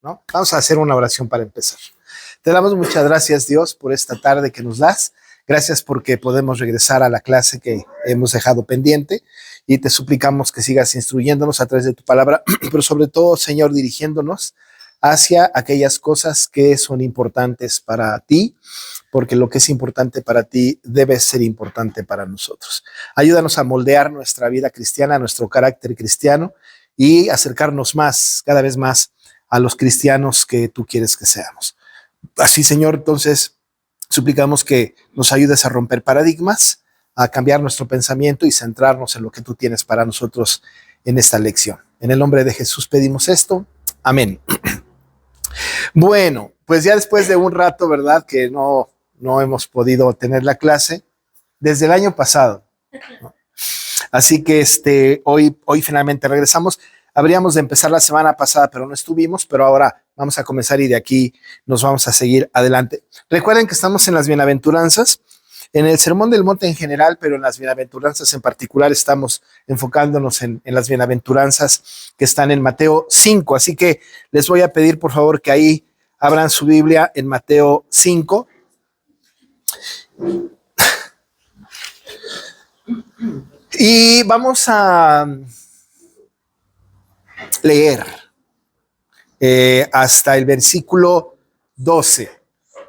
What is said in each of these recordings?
¿no? Vamos a hacer una oración para empezar. Te damos muchas gracias, Dios, por esta tarde que nos das. Gracias porque podemos regresar a la clase que hemos dejado pendiente y te suplicamos que sigas instruyéndonos a través de tu palabra, pero sobre todo, Señor, dirigiéndonos hacia aquellas cosas que son importantes para ti, porque lo que es importante para ti debe ser importante para nosotros. Ayúdanos a moldear nuestra vida cristiana, nuestro carácter cristiano y acercarnos más, cada vez más, a los cristianos que tú quieres que seamos. Así, Señor, entonces suplicamos que nos ayudes a romper paradigmas, a cambiar nuestro pensamiento y centrarnos en lo que tú tienes para nosotros en esta lección. En el nombre de Jesús pedimos esto. Amén. Bueno, pues ya después de un rato, ¿verdad? Que no hemos podido tener la clase desde el año pasado, ¿no? Así que hoy finalmente regresamos. Habríamos de empezar la semana pasada, pero no estuvimos, pero ahora vamos a comenzar y de aquí nos vamos a seguir adelante. Recuerden que estamos en las bienaventuranzas, en el Sermón del Monte en general, pero en las bienaventuranzas en particular estamos enfocándonos en las bienaventuranzas que están en Mateo 5. Así que les voy a pedir, por favor, que ahí abran su Biblia en Mateo 5. Y vamos a leer hasta el versículo 12,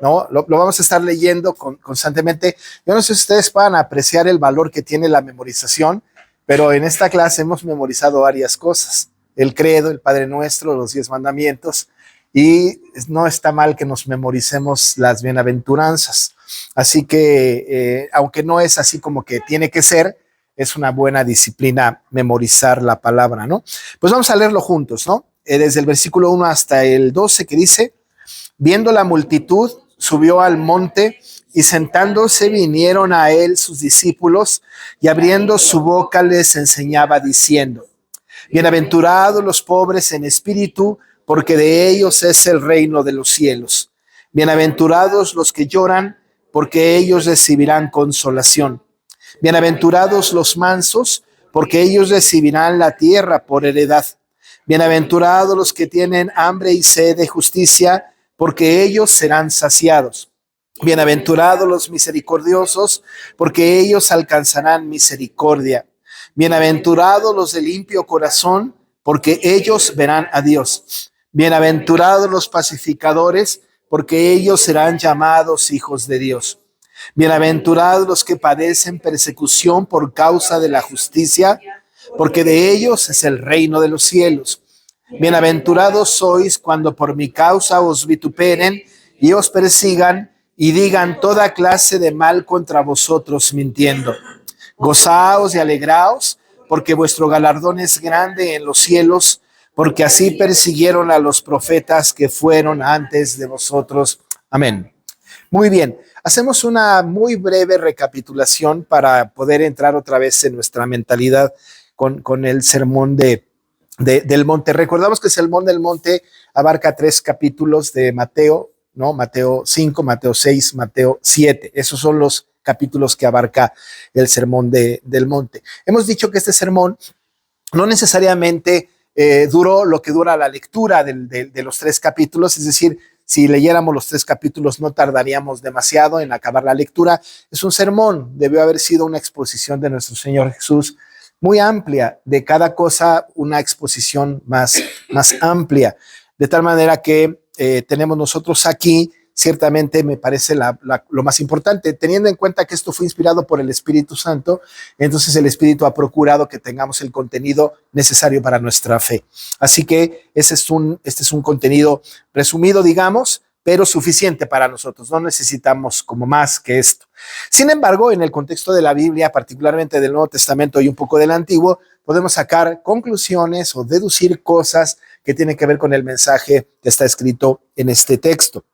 ¿no? Lo vamos a estar leyendo constantemente. Yo no sé si ustedes puedan apreciar el valor que tiene la memorización, pero en esta clase hemos memorizado varias cosas. El credo, el Padre Nuestro, los 10 mandamientos, y no está mal que nos memoricemos las bienaventuranzas. Así que, aunque no es así como que tiene que ser, es una buena disciplina memorizar la palabra, ¿no? Pues vamos a leerlo juntos, ¿no? Desde el versículo 1 hasta el 12, que dice: viendo la multitud, subió al monte y sentándose vinieron a él sus discípulos y abriendo su boca les enseñaba diciendo: bienaventurados los pobres en espíritu, porque de ellos es el reino de los cielos. Bienaventurados los que lloran, porque ellos recibirán consolación. Bienaventurados los mansos, porque ellos recibirán la tierra por heredad. Bienaventurados los que tienen hambre y sed de justicia, porque ellos serán saciados. Bienaventurados los misericordiosos, porque ellos alcanzarán misericordia. Bienaventurados los de limpio corazón, porque ellos verán a Dios. Bienaventurados los pacificadores, porque ellos serán llamados hijos de Dios. Bienaventurados los que padecen persecución por causa de la justicia, porque de ellos es el reino de los cielos. Bienaventurados sois cuando por mi causa os vituperen y os persigan y digan toda clase de mal contra vosotros mintiendo. Gozaos y alegraos, porque vuestro galardón es grande en los cielos, porque así persiguieron a los profetas que fueron antes de vosotros. Amén. Muy bien. Hacemos una muy breve recapitulación para poder entrar otra vez en nuestra mentalidad con el sermón del monte. Recordamos que el sermón del monte abarca 3 capítulos de Mateo, ¿no? Mateo 5, Mateo 6, Mateo 7. Esos son los capítulos que abarca el sermón del monte. Hemos dicho que este sermón no necesariamente duró lo que dura la lectura de los 3 capítulos, es decir, si leyéramos los 3 capítulos no tardaríamos demasiado en acabar la lectura. Es un sermón, debió haber sido una exposición de nuestro Señor Jesús muy amplia, de cada cosa una exposición más amplia, de tal manera que tenemos nosotros aquí, ciertamente me parece lo más importante, teniendo en cuenta que esto fue inspirado por el Espíritu Santo, entonces el Espíritu ha procurado que tengamos el contenido necesario para nuestra fe. Así que este es un contenido resumido, digamos, pero suficiente para nosotros. No necesitamos como más que esto. Sin embargo, en el contexto de la Biblia, particularmente del Nuevo Testamento y un poco del Antiguo, podemos sacar conclusiones o deducir cosas que tienen que ver con el mensaje que está escrito en este texto.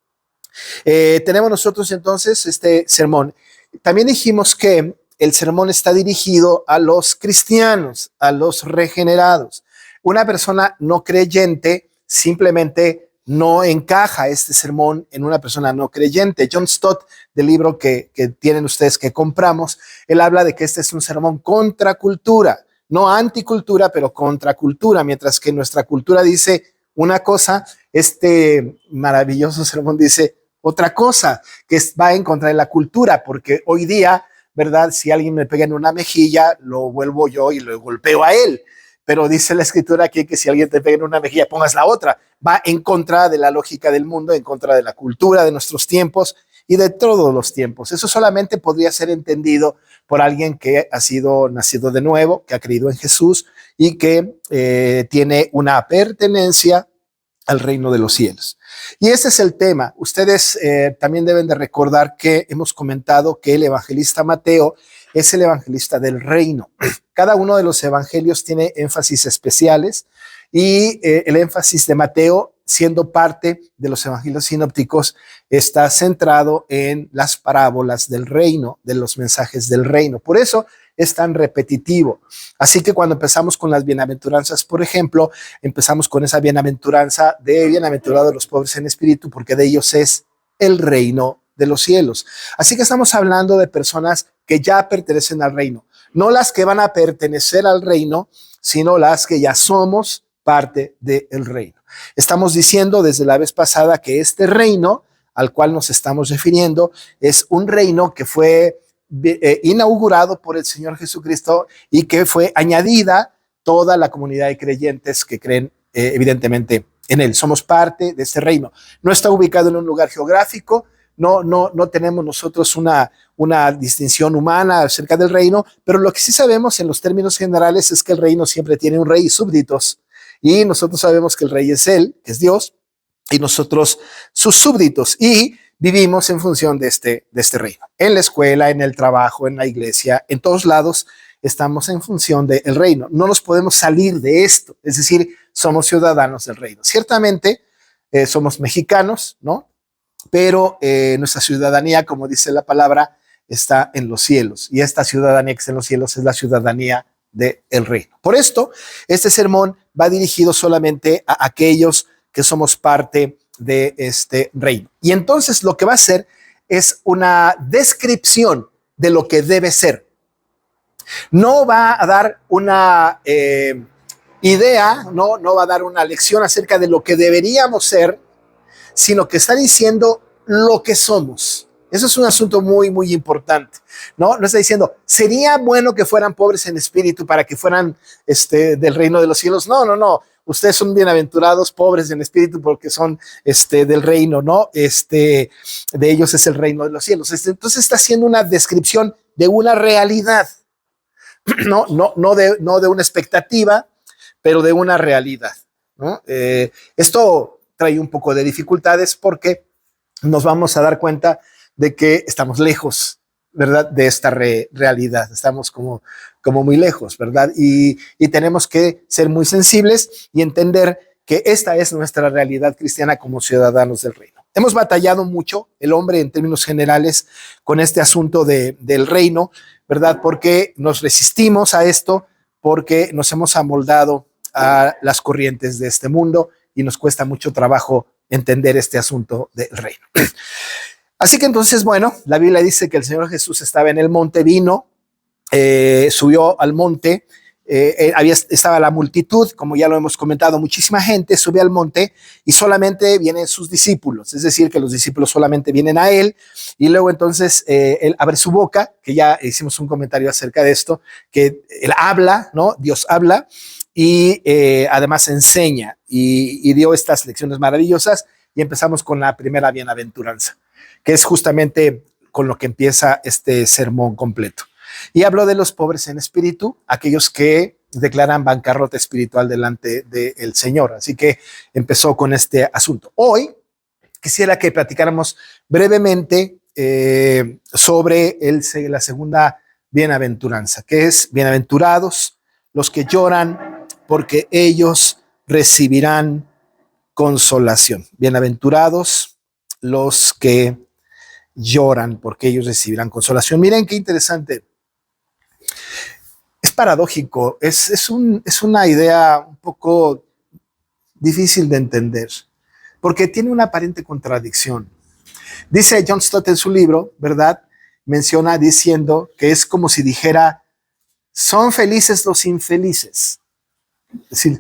Tenemos nosotros entonces este sermón. También dijimos que el sermón está dirigido a los cristianos, a los regenerados. Una persona no creyente simplemente no encaja este sermón en una persona no creyente. John Stott, del libro que tienen ustedes que compramos, él habla de que este es un sermón contra cultura, no anticultura, pero contra cultura, mientras que nuestra cultura dice una cosa, este maravilloso sermón dice otra cosa, que va en contra de la cultura, porque hoy día, ¿verdad? Si alguien me pega en una mejilla, lo vuelvo yo y lo golpeo a él. Pero dice la escritura aquí que si alguien te pega en una mejilla, pongas la otra. Va en contra de la lógica del mundo, en contra de la cultura de nuestros tiempos y de todos los tiempos. Eso solamente podría ser entendido por alguien que ha sido nacido de nuevo, que ha creído en Jesús y que tiene una pertenencia al reino de los cielos. Y ese es el tema. Ustedes también deben de recordar que hemos comentado que el evangelista Mateo es el evangelista del reino. Cada uno de los evangelios tiene énfasis especiales y el énfasis de Mateo, siendo parte de los evangelios sinópticos, está centrado en las parábolas del reino, de los mensajes del reino. Por eso es tan repetitivo. Así que cuando empezamos con las bienaventuranzas, por ejemplo, empezamos con esa bienaventuranza de bienaventurados los pobres en espíritu, porque de ellos es el reino de los cielos. Así que estamos hablando de personas que ya pertenecen al reino, no las que van a pertenecer al reino, sino las que ya somos parte del reino. Estamos diciendo desde la vez pasada que este reino al cual nos estamos refiriendo es un reino que fue inaugurado por el Señor Jesucristo y que fue añadida toda la comunidad de creyentes que creen evidentemente en él. Somos parte de este reino. No está ubicado en un lugar geográfico, no tenemos nosotros una distinción humana acerca del reino, pero lo que sí sabemos en los términos generales es que el reino siempre tiene un rey y súbditos, y nosotros sabemos que el rey es él, que es Dios, y nosotros sus súbditos, y vivimos en función de este reino. En la escuela, en el trabajo, en la iglesia, en todos lados estamos en función del reino. No nos podemos salir de esto, es decir, somos ciudadanos del reino. Ciertamente somos mexicanos, ¿no? Pero nuestra ciudadanía, como dice la palabra, está en los cielos. Y esta ciudadanía que está en los cielos es la ciudadanía del reino. Por esto, este sermón va dirigido solamente a aquellos que somos parte de este reino. Y entonces lo que va a hacer es una descripción de lo que debe ser. No va a dar una idea, no va a dar una lección acerca de lo que deberíamos ser, sino que está diciendo lo que somos. Eso es un asunto muy, muy importante. No está diciendo, sería bueno que fueran pobres en espíritu para que fueran del reino de los cielos. No. Ustedes son bienaventurados, pobres en espíritu, porque son del reino, ¿no? De ellos es el reino de los cielos. Entonces está haciendo una descripción de una realidad, no de una expectativa, pero de una realidad, ¿no? Esto trae un poco de dificultades porque nos vamos a dar cuenta de que estamos lejos, ¿verdad? De esta realidad. Estamos como muy lejos, ¿verdad? Y tenemos que ser muy sensibles y entender que esta es nuestra realidad cristiana como ciudadanos del reino. Hemos batallado mucho, el hombre en términos generales, con este asunto del reino, ¿verdad? Porque nos resistimos a esto, porque nos hemos amoldado a las corrientes de este mundo y nos cuesta mucho trabajo entender este asunto del reino. Así que entonces, bueno, la Biblia dice que el Señor Jesús estaba en el monte, vino, subió al monte, estaba la multitud, como ya lo hemos comentado, muchísima gente sube al monte y solamente vienen sus discípulos, es decir, que los discípulos solamente vienen a él y luego entonces él abre su boca, que ya hicimos un comentario acerca de esto, que él habla, ¿no? Dios habla y además enseña y dio estas lecciones maravillosas y empezamos con la primera bienaventuranza, que es justamente con lo que empieza este sermón completo. Y habló de los pobres en espíritu, aquellos que declaran bancarrota espiritual delante del Señor. Así que empezó con este asunto. Hoy quisiera que platicáramos brevemente sobre la segunda bienaventuranza, que es bienaventurados los que lloran, porque ellos recibirán consolación. Bienaventurados los que lloran, porque ellos recibirán consolación. Miren qué interesante. Es paradójico, es una idea un poco difícil de entender, porque tiene una aparente contradicción. Dice John Stott en su libro, ¿verdad? Menciona diciendo que es como si dijera, son felices los infelices. decir,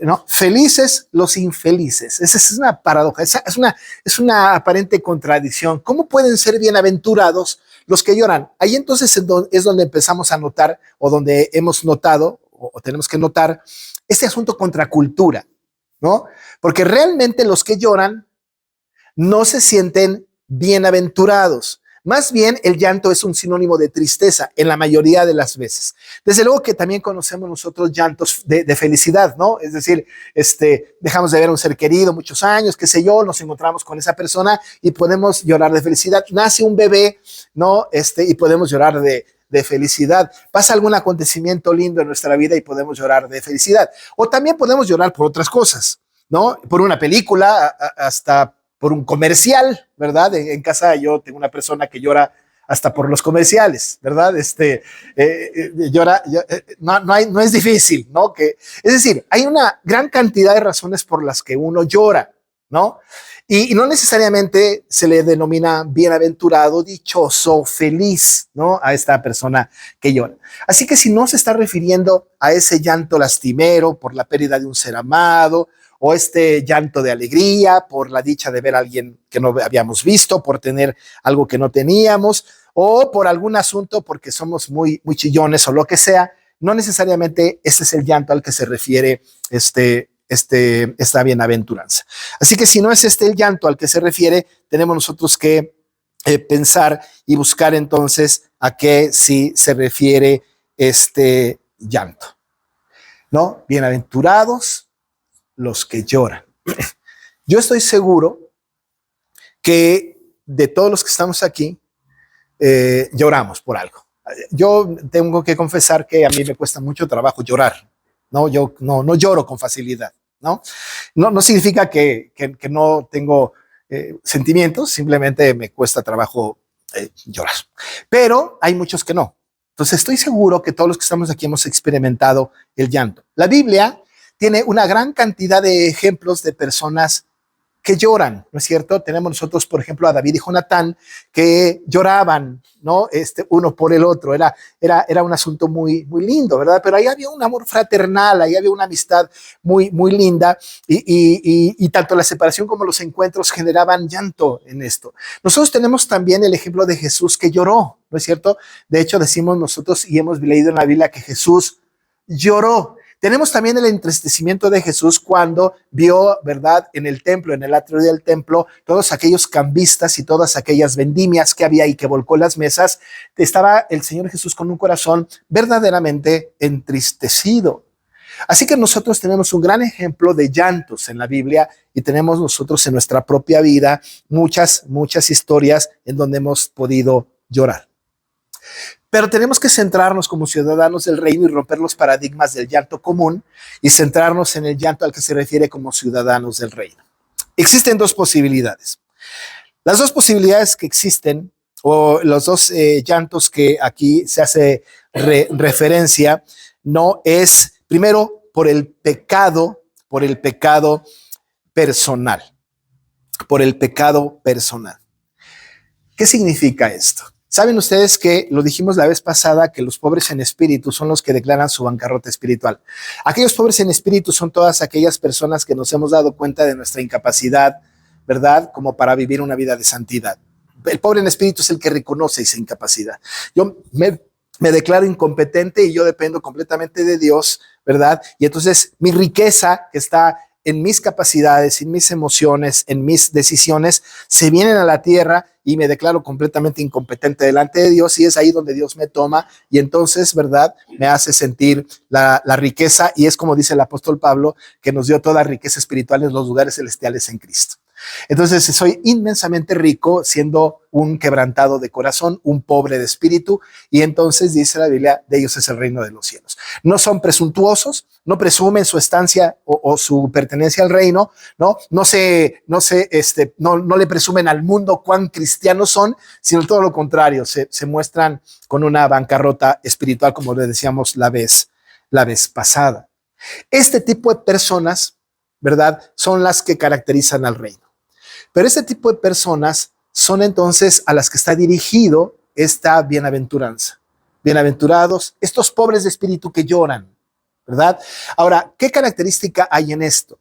¿no? Felices los infelices. Esa es una paradoja, es una aparente contradicción. ¿Cómo pueden ser bienaventurados los que lloran? Ahí entonces es donde empezamos a notar, o donde hemos notado, o tenemos que notar, este asunto contra cultura, ¿no? Porque realmente los que lloran no se sienten bienaventurados. Más bien, el llanto es un sinónimo de tristeza en la mayoría de las veces. Desde luego que también conocemos nosotros llantos de felicidad, ¿no? Es decir, dejamos de ver a un ser querido muchos años, qué sé yo, nos encontramos con esa persona y podemos llorar de felicidad. Nace un bebé, ¿no? Y podemos llorar de felicidad. Pasa algún acontecimiento lindo en nuestra vida y podemos llorar de felicidad. O también podemos llorar por otras cosas, ¿no? Por una película, hasta por un comercial, ¿verdad? En casa yo tengo una persona que llora hasta por los comerciales, ¿verdad? Llora, no es difícil, ¿no? Es decir, hay una gran cantidad de razones por las que uno llora, ¿no? Y no necesariamente se le denomina bienaventurado, dichoso, feliz, ¿no? A esta persona que llora. Así que si no se está refiriendo a ese llanto lastimero por la pérdida de un ser amado, o este llanto de alegría por la dicha de ver a alguien que no habíamos visto, por tener algo que no teníamos, o por algún asunto porque somos muy chillones o lo que sea, no necesariamente ese es el llanto al que se refiere esta bienaventuranza. Así que si no es el llanto al que se refiere, tenemos nosotros que pensar y buscar entonces a qué sí se refiere este llanto, ¿no? Bienaventurados los que lloran. Yo estoy seguro que de todos los que estamos aquí, lloramos por algo. Yo tengo que confesar que a mí me cuesta mucho trabajo llorar, ¿no? Yo no lloro con facilidad, ¿no? No significa que no tengo sentimientos, simplemente me cuesta trabajo llorar. Pero hay muchos que no. Entonces estoy seguro que todos los que estamos aquí hemos experimentado el llanto. La Biblia tiene una gran cantidad de ejemplos de personas que lloran, ¿no es cierto? Tenemos nosotros, por ejemplo, a David y Jonatán que lloraban, ¿no? Uno por el otro. Era un asunto muy lindo, ¿verdad? Pero ahí había un amor fraternal, ahí había una amistad muy linda y tanto la separación como los encuentros generaban llanto en esto. Nosotros tenemos también el ejemplo de Jesús que lloró, ¿no es cierto? De hecho, decimos nosotros y hemos leído en la Biblia que Jesús lloró. Tenemos también el entristecimiento de Jesús cuando vio, ¿verdad?, en el templo, en el atrio del templo, todos aquellos cambistas y todas aquellas vendimias que había y que volcó las mesas. Estaba el Señor Jesús con un corazón verdaderamente entristecido. Así que nosotros tenemos un gran ejemplo de llantos en la Biblia y tenemos nosotros en nuestra propia vida muchas historias en donde hemos podido llorar. Pero tenemos que centrarnos como ciudadanos del reino y romper los paradigmas del llanto común y centrarnos en el llanto al que se refiere como ciudadanos del reino. Existen dos posibilidades. Las dos posibilidades que existen, o los dos llantos que aquí se hace referencia, no es, primero, por el pecado personal. Por el pecado personal. ¿Qué significa esto? Saben ustedes que lo dijimos la vez pasada, que los pobres en espíritu son los que declaran su bancarrota espiritual. Aquellos pobres en espíritu son todas aquellas personas que nos hemos dado cuenta de nuestra incapacidad, ¿verdad?, como para vivir una vida de santidad. El pobre en espíritu es el que reconoce esa incapacidad. Yo me declaro incompetente y yo dependo completamente de Dios, ¿verdad? Y entonces mi riqueza que está en mis capacidades, en mis emociones, en mis decisiones, se vienen a la tierra y me declaro completamente incompetente delante de Dios, y es ahí donde Dios me toma y entonces, ¿verdad?, me hace sentir la riqueza, y es como dice el apóstol Pablo, que nos dio toda riqueza espiritual en los lugares celestiales en Cristo. Entonces soy inmensamente rico siendo un quebrantado de corazón, un pobre de espíritu, y entonces dice la Biblia, de ellos es el reino de los cielos. No son presuntuosos, no presumen su estancia o su pertenencia al reino, no le presumen al mundo cuán cristianos son, sino todo lo contrario, se muestran con una bancarrota espiritual, como le decíamos la vez pasada. Este tipo de personas, ¿verdad?, son las que caracterizan al reino. Pero este tipo de personas son entonces a las que está dirigido esta bienaventuranza. Bienaventurados estos pobres de espíritu que lloran, ¿verdad? Ahora, ¿qué característica hay en esto?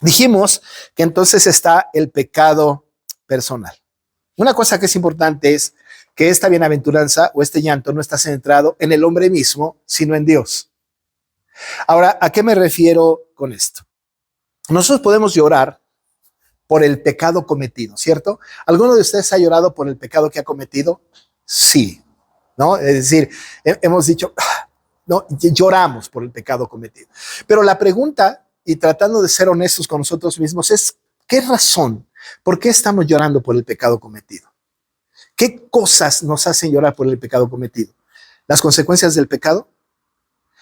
Dijimos que entonces está el pecado personal. Una cosa que es importante es que esta bienaventuranza o este llanto no está centrado en el hombre mismo, sino en Dios. Ahora, ¿a qué me refiero con esto? Nosotros podemos llorar por el pecado cometido, ¿cierto? ¿Alguno de ustedes ha llorado por el pecado que ha cometido? Sí, ¿no? Es decir, hemos dicho, no, lloramos por el pecado cometido. Pero la pregunta, y tratando de ser honestos con nosotros mismos, es, ¿qué razón? ¿Por qué estamos llorando por el pecado cometido? ¿Qué cosas nos hacen llorar por el pecado cometido? ¿Las consecuencias del pecado?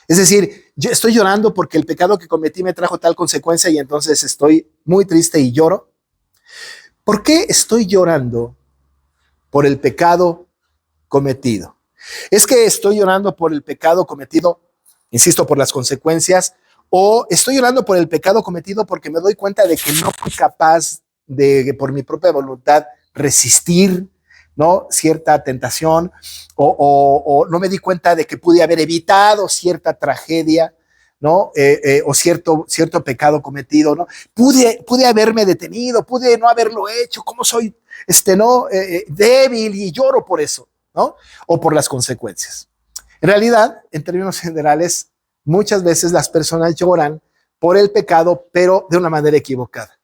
Es decir, yo estoy llorando porque el pecado que cometí me trajo tal consecuencia y entonces estoy muy triste y lloro. ¿Por qué estoy llorando por el pecado cometido? ¿Es que estoy llorando por el pecado cometido, insisto, por las consecuencias? ¿O estoy llorando por el pecado cometido porque me doy cuenta de que no fui capaz de, por mi propia voluntad, resistir, ¿no?, cierta tentación? O no me di cuenta de que pude haber evitado cierta tragedia, ¿no? O cierto pecado cometido, ¿no? Pude haberme detenido, pude no haberlo hecho. ¿Cómo soy débil y lloro por eso, ¿no? O por las consecuencias. En realidad, en términos generales, muchas veces las personas lloran por el pecado, pero de una manera equivocada.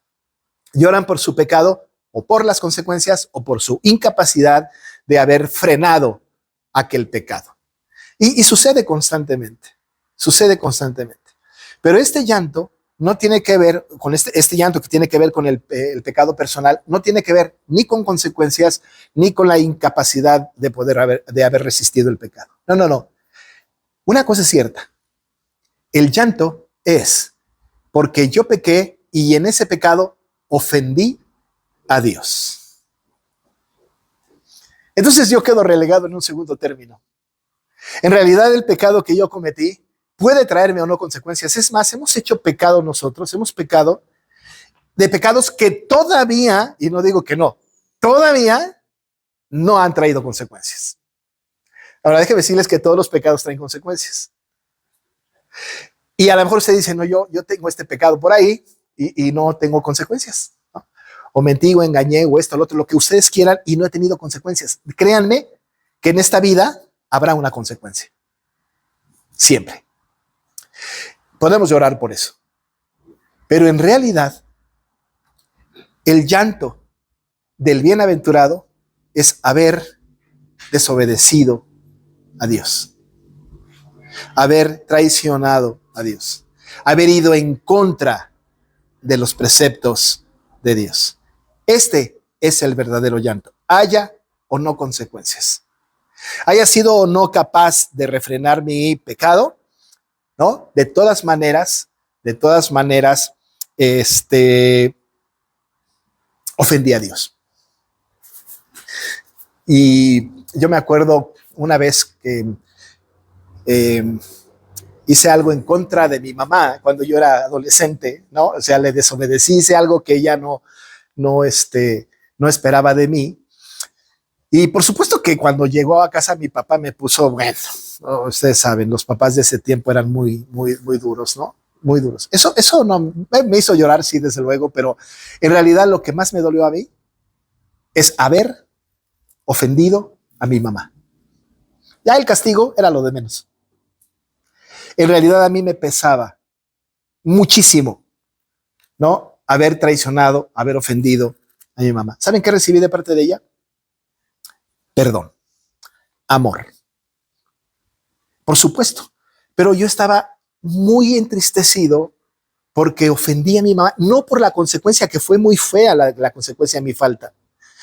Lloran por su pecado o por las consecuencias o por su incapacidad de haber frenado aquel pecado. Y sucede constantemente. Sucede constantemente. Pero este llanto no tiene que ver con este llanto que tiene que ver con el pecado personal, no tiene que ver ni con consecuencias ni con la incapacidad de haber resistido el pecado. No. Una cosa es cierta. El llanto es porque yo pequé y en ese pecado ofendí a Dios. Entonces yo quedo relegado en un segundo término. En realidad el pecado que yo cometí puede traerme o no consecuencias. Es más, hemos hecho pecado nosotros, hemos pecado de pecados que todavía, y no digo que no, todavía no han traído consecuencias. Ahora déjenme decirles que todos los pecados traen consecuencias. Y a lo mejor usted dice, no, yo tengo este pecado por ahí y no tengo consecuencias, ¿no? O mentí o engañé o esto, lo otro, lo que ustedes quieran y no he tenido consecuencias. Créanme que en esta vida habrá una consecuencia. Siempre. Podemos llorar por eso. Pero en realidad, el llanto del bienaventurado es haber desobedecido a Dios, haber traicionado a Dios, haber ido en contra de los preceptos de Dios. Este es el verdadero llanto, haya o no consecuencias. Haya sido o no capaz de refrenar mi pecado, ¿no? De todas maneras, ofendí a Dios. Y yo me acuerdo una vez que hice algo en contra de mi mamá cuando yo era adolescente, ¿no? O sea, le desobedecí, hice algo que ella no esperaba de mí. Y por supuesto que cuando llegó a casa mi papá me puso, bueno, ustedes saben, los papás de ese tiempo eran muy duros, ¿no? Muy duros. Eso no me hizo llorar, sí, desde luego, pero en realidad lo que más me dolió a mí es haber ofendido a mi mamá. Ya el castigo era lo de menos. En realidad a mí me pesaba muchísimo, ¿no? Haber traicionado, haber ofendido a mi mamá. ¿Saben qué recibí de parte de ella? Perdón, amor. Por supuesto, pero yo estaba muy entristecido porque ofendí a mi mamá, no por la consecuencia que fue muy fea, la consecuencia de mi falta,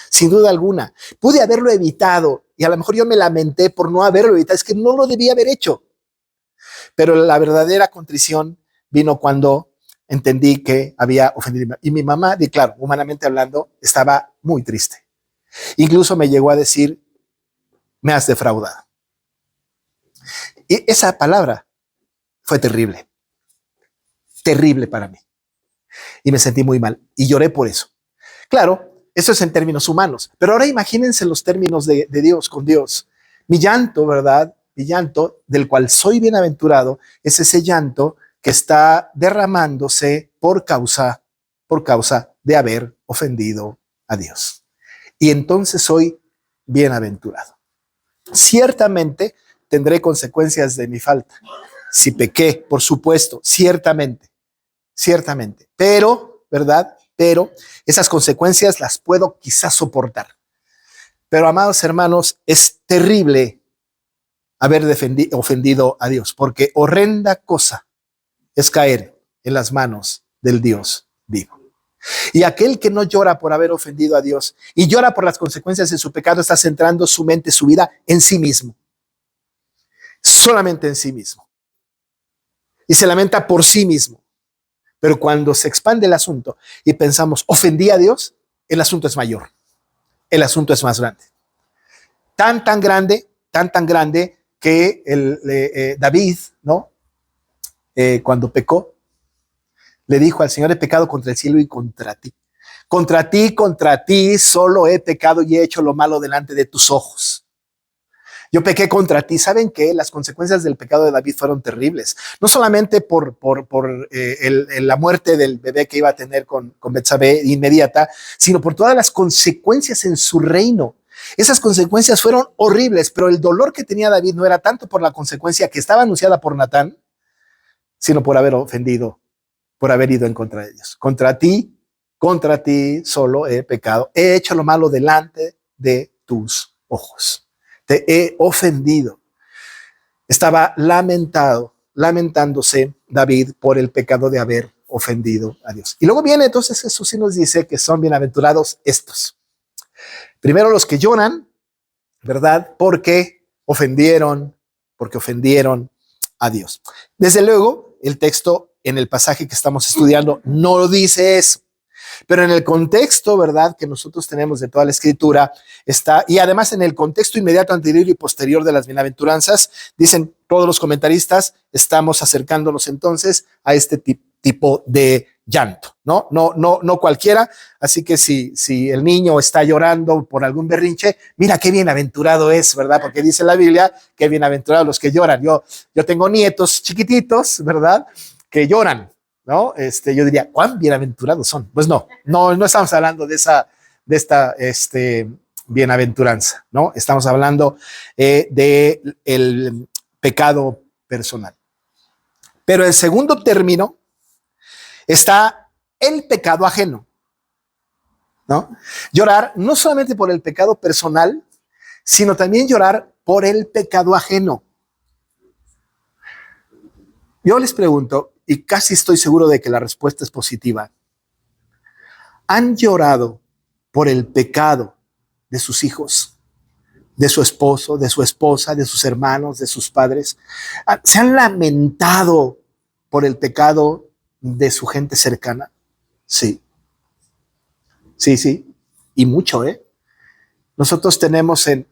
sin duda alguna. Pude haberlo evitado y a lo mejor yo me lamenté por no haberlo evitado, es que no lo debía haber hecho. Pero la verdadera contrición vino cuando entendí que había ofendido. Y mi mamá, y claro, humanamente hablando, estaba muy triste. Incluso me llegó a decir, me has defraudado. Y esa palabra fue terrible. Terrible para mí. Y me sentí muy mal. Y lloré por eso. Claro, eso es en términos humanos. Pero ahora imagínense los términos de Dios, con Dios. Mi llanto, ¿verdad?, mi llanto, del cual soy bienaventurado, es ese llanto que está derramándose por causa de haber ofendido a Dios. Y entonces soy bienaventurado. Ciertamente tendré consecuencias de mi falta. Si pequé, por supuesto, ciertamente, pero, ¿verdad? Pero esas consecuencias las puedo quizás soportar. Pero, amados hermanos, es terrible haber ofendido a Dios, porque horrenda cosa es caer en las manos del Dios vivo. Y aquel que no llora por haber ofendido a Dios y llora por las consecuencias de su pecado está centrando su mente, su vida en sí mismo, solamente en sí mismo, y se lamenta por sí mismo. Pero cuando se expande el asunto y pensamos, ofendí a Dios, el asunto es mayor, el asunto es más grande. Tan grande que David, ¿no? Cuando pecó, le dijo al Señor: he pecado contra el cielo y contra ti. Contra ti solo he pecado y he hecho lo malo delante de tus ojos. Yo pequé contra ti. ¿Saben qué? Las consecuencias del pecado de David fueron terribles. No solamente por la muerte del bebé que iba a tener con Betsabé inmediata, sino por todas las consecuencias en su reino. Esas consecuencias fueron horribles, pero el dolor que tenía David no era tanto por la consecuencia que estaba anunciada por Natán, sino por haber ofendido, por haber ido en contra de Dios. Contra ti solo he pecado. He hecho lo malo delante de tus ojos. Te he ofendido. Estaba lamentándose David por el pecado de haber ofendido a Dios. Y luego viene entonces Jesús y nos dice que son bienaventurados estos. Primero los que lloran, ¿verdad? Porque ofendieron a Dios. Desde luego, el texto en el pasaje que estamos estudiando no dice eso. Pero en el contexto, ¿verdad?, que nosotros tenemos de toda la Escritura está, y además en el contexto inmediato anterior y posterior de las bienaventuranzas, dicen todos los comentaristas, estamos acercándonos entonces a este tipo de llanto, no cualquiera. Así que si el niño está llorando por algún berrinche, mira qué bienaventurado es, ¿verdad? Porque dice la Biblia que bienaventurados los que lloran. Yo tengo nietos chiquititos, ¿verdad?, que lloran, ¿no? Yo diría, ¿cuán bienaventurados son? Pues no estamos hablando de esta bienaventuranza, ¿no? Estamos hablando de el pecado personal. Pero el segundo término está el pecado ajeno, ¿no? Llorar no solamente por el pecado personal, sino también llorar por el pecado ajeno. Yo les pregunto, y casi estoy seguro de que la respuesta es positiva, ¿han llorado por el pecado de sus hijos, de su esposo, de su esposa, de sus hermanos, de sus padres? ¿Se han lamentado por el pecado de su gente cercana? Sí, y mucho, ¿eh? Nosotros tenemos en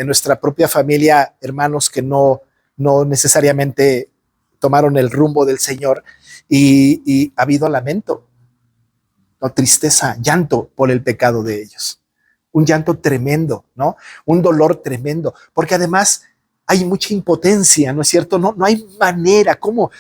nuestra propia familia hermanos que no necesariamente tomaron el rumbo del Señor y ha habido lamento, ¿no? Tristeza, llanto por el pecado de ellos. Un llanto tremendo, ¿no? Un dolor tremendo, porque además hay mucha impotencia, ¿no es cierto? No hay manera como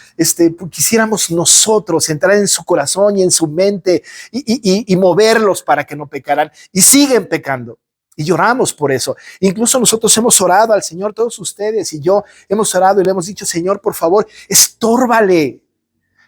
quisiéramos nosotros entrar en su corazón y en su mente y moverlos para que no pecaran, y siguen pecando. Y lloramos por eso. Incluso nosotros hemos orado al Señor, todos ustedes y yo hemos orado y le hemos dicho: Señor, por favor, estórbale.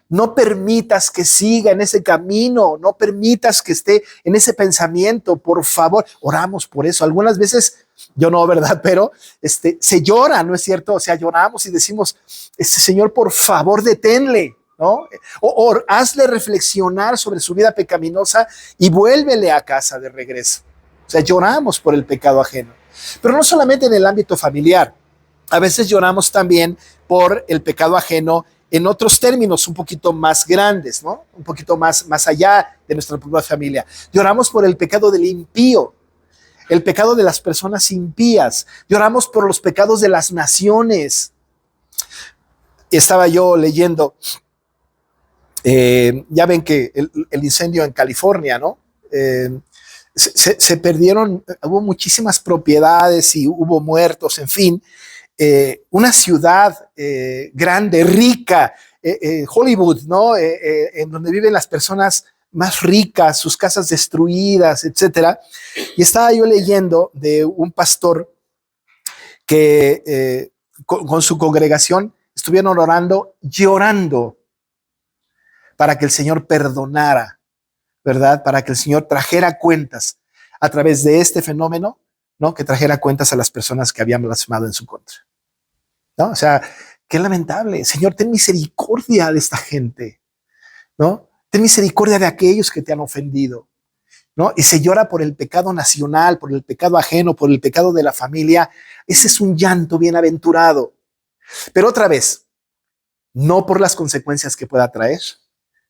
No permitas que siga en ese camino, no permitas que esté en ese pensamiento, por favor. Oramos por eso. Algunas veces, yo no, ¿verdad? Pero se llora, ¿no es cierto? O sea, lloramos y decimos: Señor, por favor, deténle, ¿no? O hazle reflexionar sobre su vida pecaminosa y vuélvele a casa de regreso. O sea, lloramos por el pecado ajeno. Pero no solamente en el ámbito familiar. A veces lloramos también por el pecado ajeno en otros términos un poquito más grandes, ¿no? Un poquito más allá de nuestra propia familia. Lloramos por el pecado del impío, el pecado de las personas impías. Lloramos por los pecados de las naciones. Estaba yo leyendo, ya ven que el incendio en California, ¿no? Se perdieron, hubo muchísimas propiedades y hubo muertos, en fin. una ciudad grande, rica, Hollywood, ¿no? En donde viven las personas más ricas, sus casas destruidas, etcétera. Y estaba yo leyendo de un pastor que con su congregación estuvieron orando, llorando para que el Señor perdonara, ¿verdad? Para que el Señor trajera cuentas a través de este fenómeno, ¿no? Que trajera cuentas a las personas que habían blasfemado en su contra, ¿no? O sea, qué lamentable. Señor, ten misericordia de esta gente, ¿no? Ten misericordia de aquellos que te han ofendido, ¿no? Y se llora por el pecado nacional, por el pecado ajeno, por el pecado de la familia. Ese es un llanto bienaventurado. Pero otra vez, no por las consecuencias que pueda traer,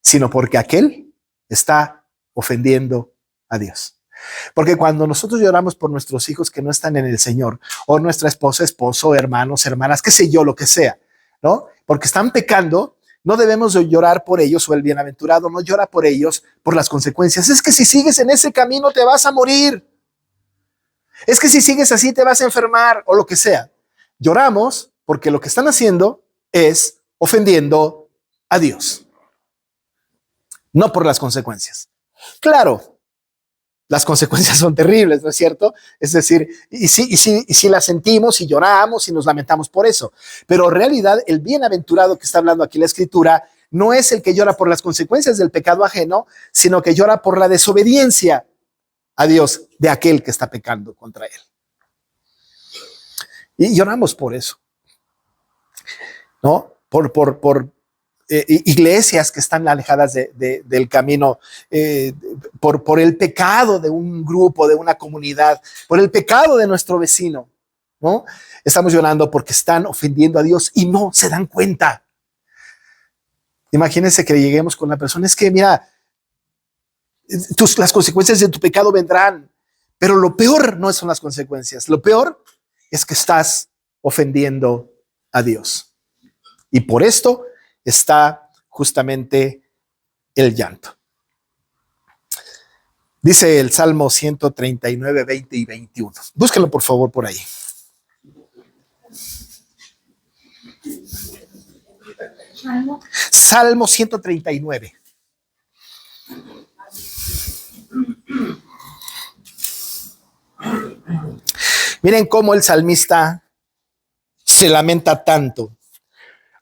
sino porque aquel está ofendiendo a Dios. Porque cuando nosotros lloramos por nuestros hijos que no están en el Señor, o nuestra esposa, esposo, hermanos, hermanas, qué sé yo, lo que sea, ¿no? Porque están pecando, no debemos llorar por ellos, o el bienaventurado no llora por ellos por las consecuencias. Es que si sigues en ese camino te vas a morir. Es que si sigues así te vas a enfermar, o lo que sea. Lloramos porque lo que están haciendo es ofendiendo a Dios, no por las consecuencias. Claro, las consecuencias son terribles, ¿no es cierto? Es decir, y si las sentimos y lloramos y nos lamentamos por eso. Pero en realidad el bienaventurado que está hablando aquí la Escritura no es el que llora por las consecuencias del pecado ajeno, sino que llora por la desobediencia a Dios de aquel que está pecando contra él. Y lloramos por eso, ¿no? Por iglesias que están alejadas del camino, por el pecado de un grupo, de una comunidad, por el pecado de nuestro vecino, ¿no? Estamos llorando porque están ofendiendo a Dios y no se dan cuenta. Imagínense que lleguemos con la persona, es que mira, las consecuencias de tu pecado vendrán, pero lo peor no son las consecuencias, lo peor es que estás ofendiendo a Dios. Y por esto está justamente el llanto. Dice el Salmo 139, 20 y 21. Búsquenlo por favor por ahí. Salmo 139. Miren cómo el salmista se lamenta tanto.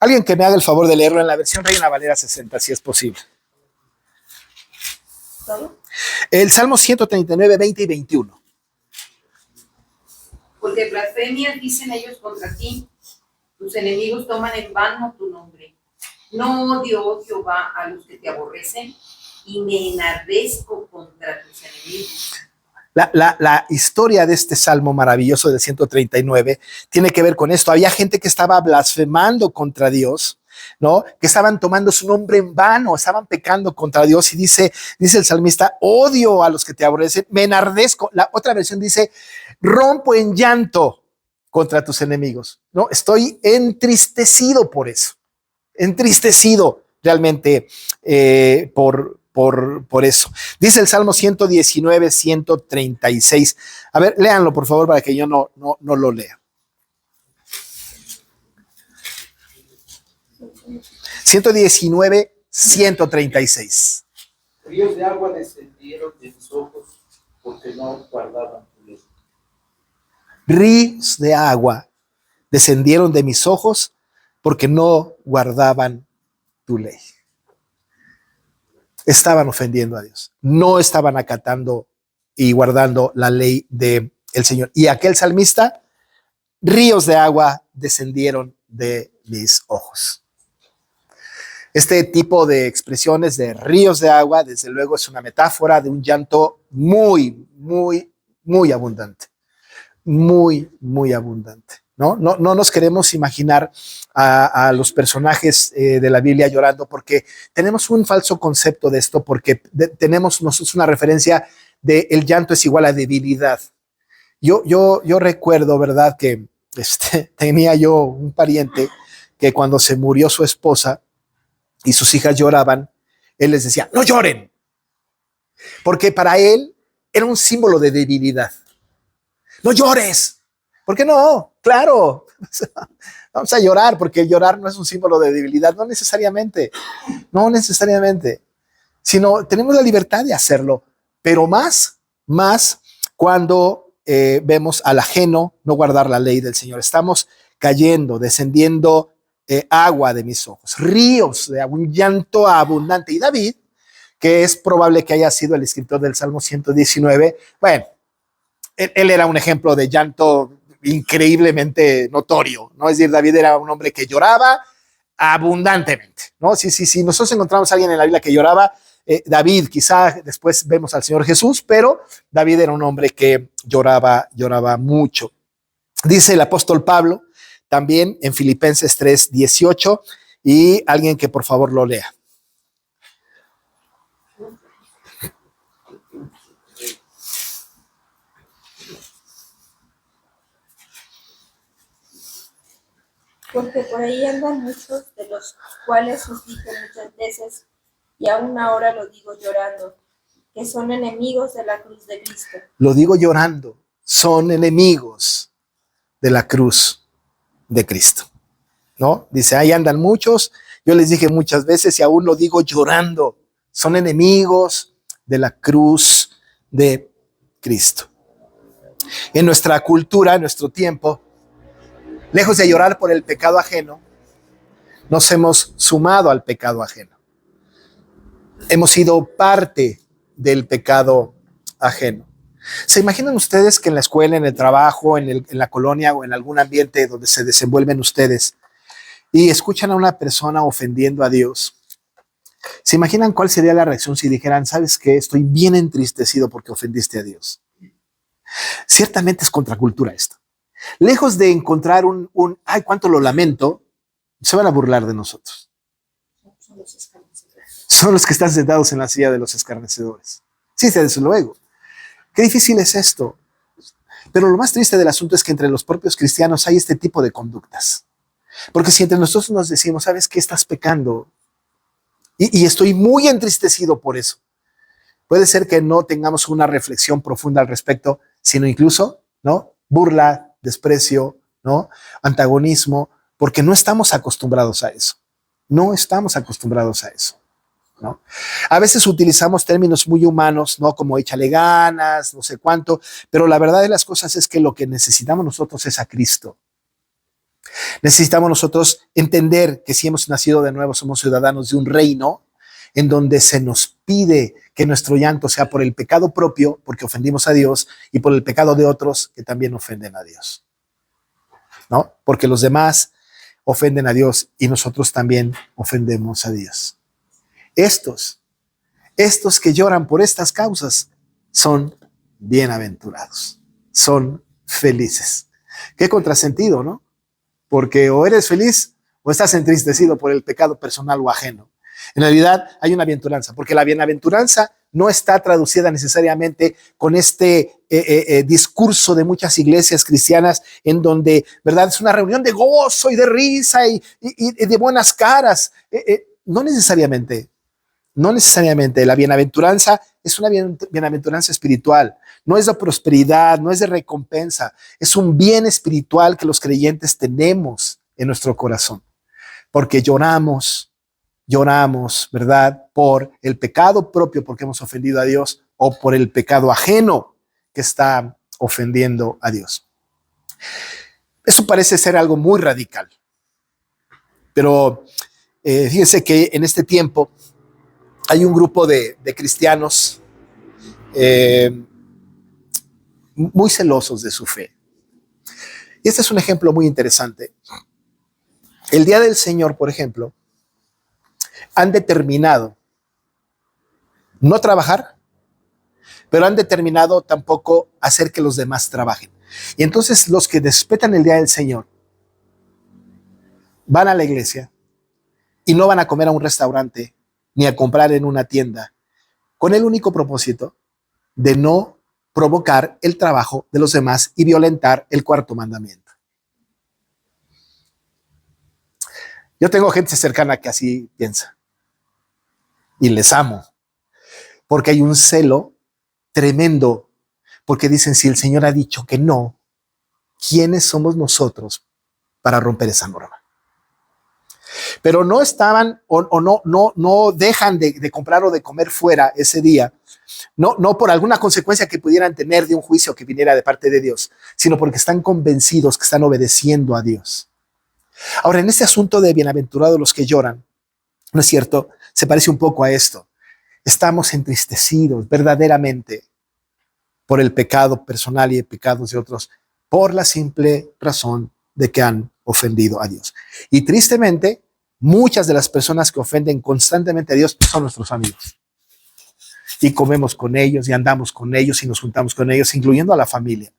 Alguien que me haga el favor de leerlo en la versión Reina Valera 60, si es posible. El Salmo 139, 20 y 21. Porque blasfemias dicen ellos contra ti, tus enemigos toman en vano tu nombre. No odio, oh Jehová, a los que te aborrecen, y me enardezco contra tus enemigos. La historia de este salmo maravilloso de 139 tiene que ver con esto. Había gente que estaba blasfemando contra Dios, ¿no? Que estaban tomando su nombre en vano, estaban pecando contra Dios. Y dice el salmista, odio a los que te aborrecen, me enardezco. La otra versión dice, rompo en llanto contra tus enemigos, ¿no? Estoy entristecido por eso, entristecido realmente por eso. Dice el Salmo 119, 136. A ver, léanlo por favor para que yo no lo lea. 119, 136. Ríos de agua descendieron de mis ojos porque no guardaban tu ley. Ríos de agua descendieron de mis ojos porque no guardaban tu ley. Estaban ofendiendo a Dios, no estaban acatando y guardando la ley del Señor. Y aquel salmista, ríos de agua descendieron de mis ojos. Este tipo de expresiones de ríos de agua, desde luego, es una metáfora de un llanto muy, muy, muy abundante. Muy, muy abundante. No nos queremos imaginar a los personajes de la Biblia llorando, porque tenemos un falso concepto de esto, porque tenemos nosotros una referencia de el llanto es igual a debilidad. Yo recuerdo, ¿verdad?, que tenía yo un pariente que cuando se murió su esposa y sus hijas lloraban, él les decía, no lloren, porque para él era un símbolo de debilidad. No llores. ¿Por qué no? Claro, vamos a llorar porque el llorar no es un símbolo de debilidad, no necesariamente, sino tenemos la libertad de hacerlo, pero más cuando vemos al ajeno no guardar la ley del Señor. Estamos cayendo, descendiendo agua de mis ojos, ríos de un llanto abundante. Y David, que es probable que haya sido el escritor del Salmo 119, bueno, él era un ejemplo de llanto increíblemente notorio, ¿no? Es decir, David era un hombre que lloraba abundantemente, ¿no? Si nosotros encontramos a alguien en la Biblia que lloraba, David, quizá después vemos al Señor Jesús, pero David era un hombre que lloraba mucho. Dice el apóstol Pablo también en Filipenses 3:18, y alguien que por favor lo lea. Porque por ahí andan muchos, de los cuales os dije muchas veces, y aún ahora lo digo llorando, que son enemigos de la cruz de Cristo. Lo digo llorando, son enemigos de la cruz de Cristo, ¿no? Dice, ahí andan muchos, yo les dije muchas veces y aún lo digo llorando, son enemigos de la cruz de Cristo. En nuestra cultura, en nuestro tiempo, lejos de llorar por el pecado ajeno, nos hemos sumado al pecado ajeno. Hemos sido parte del pecado ajeno. ¿Se imaginan ustedes que en la escuela, en el trabajo, en la colonia o en algún ambiente donde se desenvuelven ustedes y escuchan a una persona ofendiendo a Dios? ¿Se imaginan cuál sería la reacción si dijeran, sabes qué, estoy bien entristecido porque ofendiste a Dios? Ciertamente es contracultura esto. Lejos de encontrar ay, cuánto lo lamento, se van a burlar de nosotros. Son los que están sentados en la silla de los escarnecedores. Sí, desde luego. Qué difícil es esto. Pero lo más triste del asunto es que entre los propios cristianos hay este tipo de conductas. Porque si entre nosotros nos decimos, ¿sabes qué? Estás pecando. Y estoy muy entristecido por eso. Puede ser que no tengamos una reflexión profunda al respecto, sino incluso, ¿no? Burla, desprecio, ¿no? Antagonismo, porque no estamos acostumbrados a eso. No estamos acostumbrados a eso, ¿no? A veces utilizamos términos muy humanos, ¿no? Como échale ganas, no sé cuánto, pero la verdad de las cosas es que lo que necesitamos nosotros es a Cristo. Necesitamos nosotros entender que si hemos nacido de nuevo somos ciudadanos de un reino en donde se nos pide que nuestro llanto sea por el pecado propio, porque ofendimos a Dios, y por el pecado de otros que también ofenden a Dios, ¿no? Porque los demás ofenden a Dios y nosotros también ofendemos a Dios. Estos que lloran por estas causas son bienaventurados, son felices. Qué contrasentido, ¿no? Porque o eres feliz o estás entristecido por el pecado personal o ajeno. En realidad hay una bienaventuranza, porque la bienaventuranza no está traducida necesariamente con este discurso de muchas iglesias cristianas en donde, ¿verdad? Es una reunión de gozo y de risa y de buenas caras. No necesariamente. La bienaventuranza es una bienaventuranza espiritual. No es de prosperidad, no es de recompensa. Es un bien espiritual que los creyentes tenemos en nuestro corazón. Porque lloramos, ¿verdad? Por el pecado propio, porque hemos ofendido a Dios, o por el pecado ajeno que está ofendiendo a Dios. Eso parece ser algo muy radical. Pero fíjense que en este tiempo hay un grupo de cristianos muy celosos de su fe. Y este es un ejemplo muy interesante. El día del Señor, por ejemplo, han determinado no trabajar, pero han determinado tampoco hacer que los demás trabajen. Y entonces los que respetan el día del Señor van a la iglesia y no van a comer a un restaurante ni a comprar en una tienda, con el único propósito de no provocar el trabajo de los demás y violentar el cuarto mandamiento. Yo tengo gente cercana que así piensa y les amo, porque hay un celo tremendo, porque dicen, si el Señor ha dicho que no, ¿quiénes somos nosotros para romper esa norma? Pero no estaban no dejan de comprar o de comer fuera ese día, no por alguna consecuencia que pudieran tener de un juicio que viniera de parte de Dios, sino porque están convencidos que están obedeciendo a Dios. Ahora, en este asunto de bienaventurados los que lloran, ¿no es cierto? Se parece un poco a esto. Estamos entristecidos verdaderamente por el pecado personal y el pecado de otros, por la simple razón de que han ofendido a Dios. Y tristemente, muchas de las personas que ofenden constantemente a Dios son nuestros amigos. Y comemos con ellos y andamos con ellos y nos juntamos con ellos, incluyendo a la familia.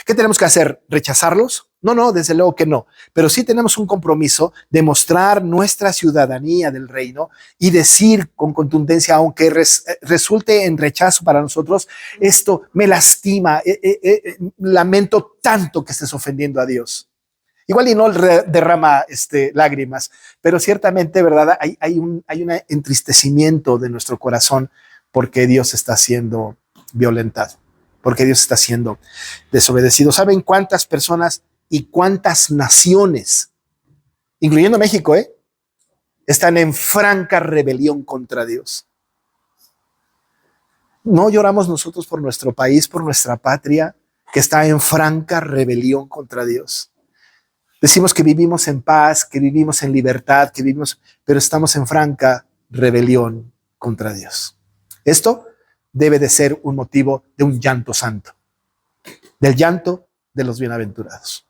¿Qué tenemos que hacer? ¿Rechazarlos? No, desde luego que no. Pero sí tenemos un compromiso de mostrar nuestra ciudadanía del reino y decir con contundencia, aunque resulte en rechazo para nosotros, esto me lastima, lamento tanto que estés ofendiendo a Dios. Igual y no derrama lágrimas, pero ciertamente, ¿verdad? Hay un entristecimiento de nuestro corazón porque Dios está siendo violentado, porque Dios está siendo desobedecido. ¿Saben cuántas personas y cuántas naciones, incluyendo México, están en franca rebelión contra Dios? ¿No lloramos nosotros por nuestro país, por nuestra patria, que está en franca rebelión contra Dios? Decimos que vivimos en paz, que vivimos en libertad, pero estamos en franca rebelión contra Dios. Esto debe de ser un motivo de un llanto santo, del llanto de los bienaventurados.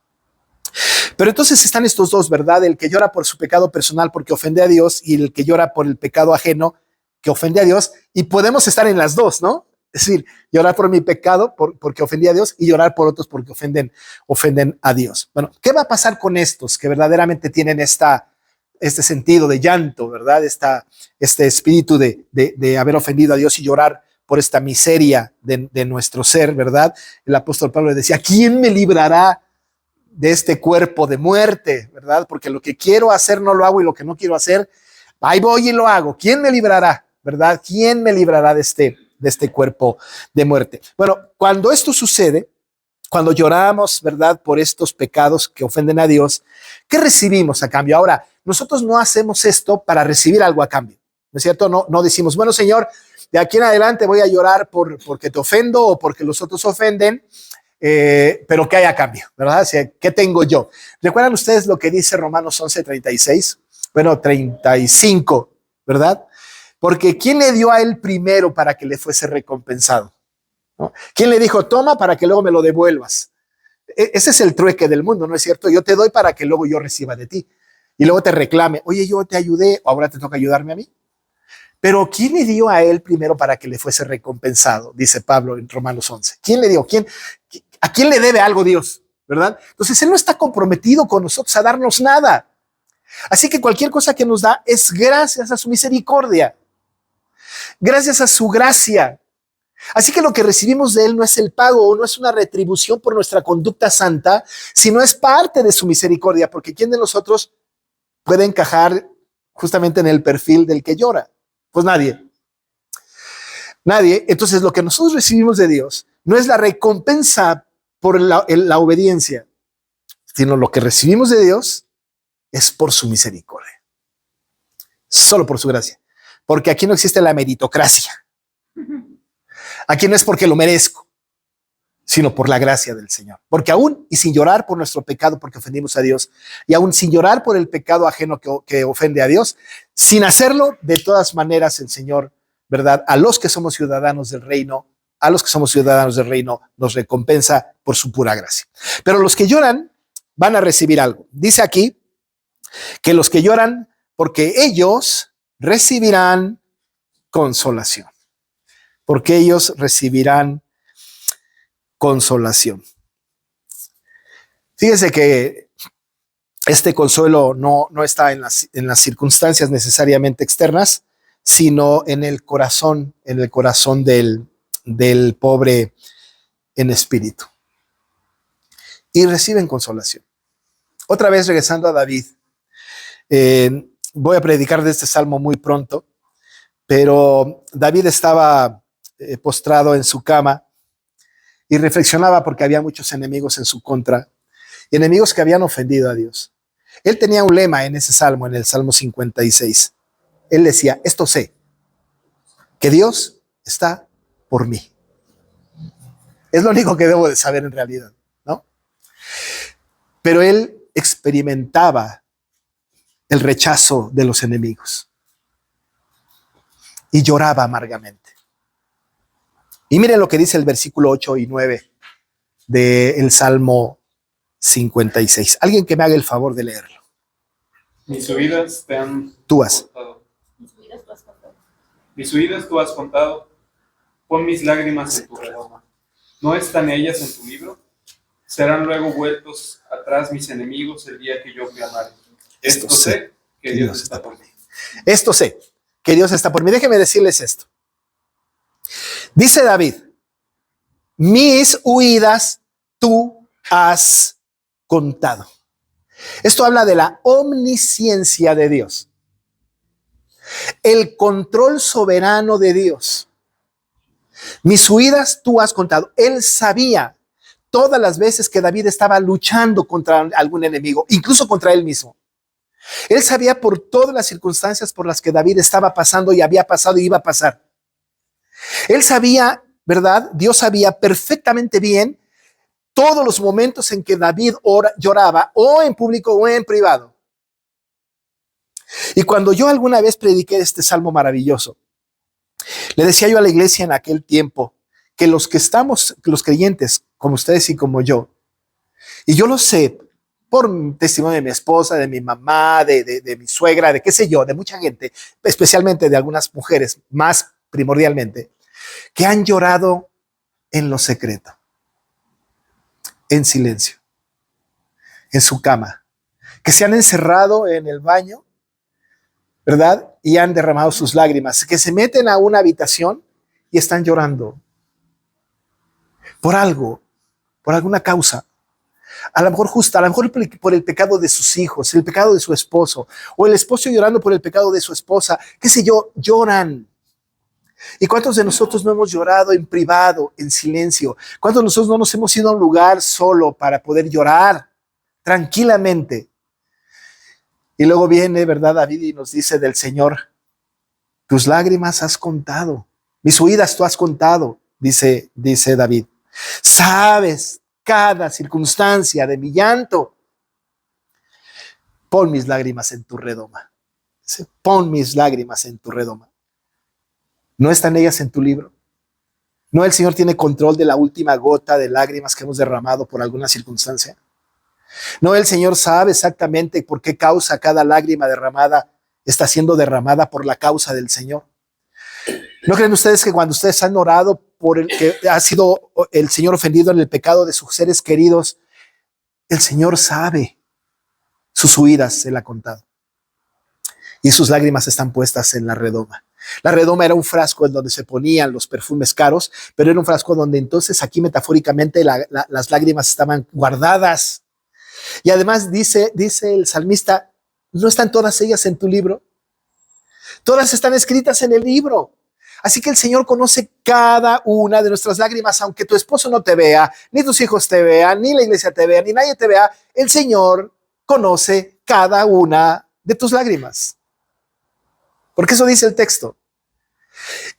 Pero entonces están estos dos, ¿verdad? El que llora por su pecado personal porque ofende a Dios y el que llora por el pecado ajeno que ofende a Dios. Y podemos estar en las dos, ¿no? Es decir, llorar por mi pecado porque ofendí a Dios y llorar por otros porque ofenden a Dios. Bueno, ¿qué va a pasar con estos que verdaderamente tienen este sentido de llanto, ¿verdad? Este espíritu de haber ofendido a Dios y llorar por esta miseria de nuestro ser, ¿verdad? El apóstol Pablo decía, ¿quién me librará de este cuerpo de muerte, ¿verdad? Porque lo que quiero hacer no lo hago y lo que no quiero hacer, ahí voy y lo hago. ¿Quién me librará, verdad? ¿Quién me librará de este cuerpo de muerte? Bueno, cuando esto sucede, cuando lloramos, ¿verdad? Por estos pecados que ofenden a Dios, ¿qué recibimos a cambio? Ahora, nosotros no hacemos esto para recibir algo a cambio, ¿no es cierto? No decimos, bueno, Señor, de aquí en adelante voy a llorar porque te ofendo o porque los otros ofenden, pero ¿qué hay a cambio? ¿Verdad? O sea, ¿qué tengo yo? ¿Recuerdan ustedes lo que dice Romanos 11:36? Bueno, 35, ¿verdad? Porque ¿quién le dio a él primero para que le fuese recompensado? ¿No? ¿Quién le dijo, toma para que luego me lo devuelvas? Ese es el trueque del mundo, ¿no es cierto? Yo te doy para que luego yo reciba de ti. Y luego te reclame, oye, yo te ayudé, ahora te toca ayudarme a mí. Pero ¿quién le dio a él primero para que le fuese recompensado? Dice Pablo en Romanos 11. ¿Quién le dio? ¿A quién le debe algo Dios? ¿Verdad? Entonces él no está comprometido con nosotros a darnos nada. Así que cualquier cosa que nos da es gracias a su misericordia, gracias a su gracia. Así que lo que recibimos de él no es el pago o no es una retribución por nuestra conducta santa, sino es parte de su misericordia, porque ¿quién de nosotros puede encajar justamente en el perfil del que llora? Pues nadie. Nadie. Entonces lo que nosotros recibimos de Dios no es la recompensa por la obediencia, sino lo que recibimos de Dios es por su misericordia. Solo por su gracia. Porque aquí no existe la meritocracia. Aquí no es porque lo merezco, sino por la gracia del Señor. Porque aún y sin llorar por nuestro pecado porque ofendimos a Dios, y aún sin llorar por el pecado ajeno que ofende a Dios, sin hacerlo, de todas maneras el Señor, ¿verdad? A los que somos ciudadanos del reino, nos recompensa por su pura gracia. Pero los que lloran van a recibir algo. Dice aquí que los que lloran, porque ellos recibirán consolación. Porque ellos recibirán consolación. Fíjese que este consuelo no está en las circunstancias necesariamente externas, sino en el corazón del pobre en espíritu. Y reciben consolación. Otra vez regresando a David, voy a predicar de este salmo muy pronto, pero David estaba postrado en su cama y reflexionaba porque había muchos enemigos en su contra. y enemigos que habían ofendido a Dios. Él tenía un lema en ese salmo, en el Salmo 56. Él decía, esto sé, que Dios está por mí. Es lo único que debo de saber en realidad, ¿no? Pero él experimentaba el rechazo de los enemigos y lloraba amargamente. Y miren lo que dice el versículo 8 y 9 del Salmo 56. Alguien que me haga el favor de leerlo. Mis huidas te han Tú has. contado. Mis vidas tú has contado. Mis huidas tú has contado. Pon mis lágrimas en tu redoma. ¿No están ellas en tu libro? Serán luego vueltos atrás mis enemigos el día que yo clamare. Esto sé que Dios está por mí. Esto sé, que Dios está por mí. Déjenme decirles esto. Dice David, mis huidas tú has contado. Esto habla de la omnisciencia de Dios, el control soberano de Dios. Mis huidas tú has contado. Él sabía todas las veces que David estaba luchando contra algún enemigo, incluso contra él mismo. Él sabía por todas las circunstancias por las que David estaba pasando y había pasado y iba a pasar. Él sabía, ¿verdad? Dios sabía perfectamente bien todos los momentos en que David lloraba, o en público o en privado. Y cuando yo alguna vez prediqué este salmo maravilloso, le decía yo a la iglesia en aquel tiempo que los que estamos, los creyentes, como ustedes y como yo, y yo lo sé por testimonio de mi esposa, de mi mamá, de mi suegra, de qué sé yo, de mucha gente, especialmente de algunas mujeres, más primordialmente, que han llorado en lo secreto, en silencio, en su cama, que se han encerrado en el baño, ¿verdad? Y han derramado sus lágrimas, que se meten a una habitación y están llorando por algo, por alguna causa. A lo mejor justa, a lo mejor por el pecado de sus hijos, el pecado de su esposo, o el esposo llorando por el pecado de su esposa, qué sé yo, lloran. ¿Y cuántos de nosotros no hemos llorado en privado, en silencio? ¿Cuántos de nosotros no nos hemos ido a un lugar solo para poder llorar tranquilamente? Y luego viene, ¿verdad, David? Y nos dice del Señor, tus lágrimas has contado, mis huidas tú has contado, dice David. Sabes cada circunstancia de mi llanto. Pon mis lágrimas en tu redoma. Dice, pon mis lágrimas en tu redoma. ¿No están ellas en tu libro? ¿No el Señor tiene control de la última gota de lágrimas que hemos derramado por alguna circunstancia? ¿No el Señor sabe exactamente por qué causa cada lágrima derramada está siendo derramada por la causa del Señor? ¿No creen ustedes que cuando ustedes han orado por el que ha sido el Señor ofendido en el pecado de sus seres queridos, el Señor sabe sus huidas, Él ha contado, y sus lágrimas están puestas en la redoma? La redoma era un frasco en donde se ponían los perfumes caros, pero era un frasco donde entonces aquí metafóricamente las lágrimas estaban guardadas. Y además dice el salmista, ¿no están todas ellas en tu libro? Todas están escritas en el libro. Así que el Señor conoce cada una de nuestras lágrimas, aunque tu esposo no te vea, ni tus hijos te vean, ni la iglesia te vea, ni nadie te vea. El Señor conoce cada una de tus lágrimas. Porque eso dice el texto.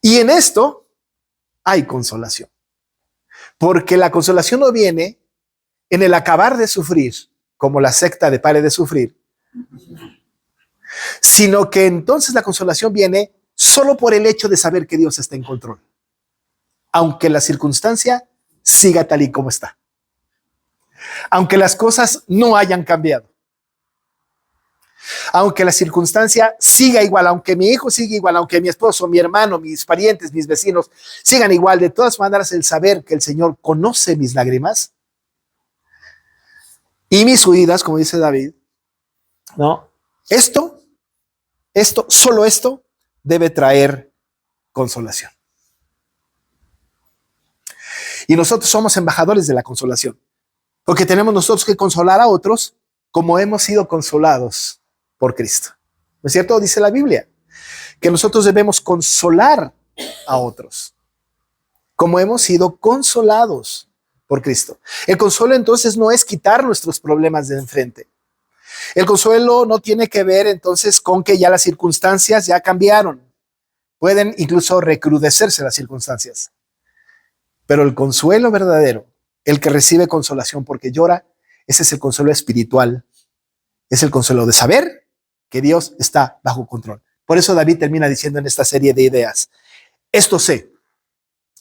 Y en esto hay consolación. Porque la consolación no viene en el acabar de sufrir, como la secta de Pare de Sufrir, sino que entonces la consolación viene solo por el hecho de saber que Dios está en control, aunque la circunstancia siga tal y como está, aunque las cosas no hayan cambiado, aunque la circunstancia siga igual, aunque mi hijo siga igual, aunque mi esposo, mi hermano, mis parientes, mis vecinos sigan igual. De todas maneras, el saber que el Señor conoce mis lágrimas y mis huidas, como dice David, ¿no? Solo esto debe traer consolación. Y nosotros somos embajadores de la consolación, porque tenemos nosotros que consolar a otros como hemos sido consolados por Cristo. ¿No es cierto? Dice la Biblia que nosotros debemos consolar a otros como hemos sido consolados por Cristo. El consuelo entonces no es quitar nuestros problemas de enfrente. El consuelo no tiene que ver entonces con que ya las circunstancias ya cambiaron. Pueden incluso recrudecerse las circunstancias. Pero el consuelo verdadero, el que recibe consolación porque llora, ese es el consuelo espiritual. Es el consuelo de saber que Dios está bajo control. Por eso David termina diciendo en esta serie de ideas, esto sé,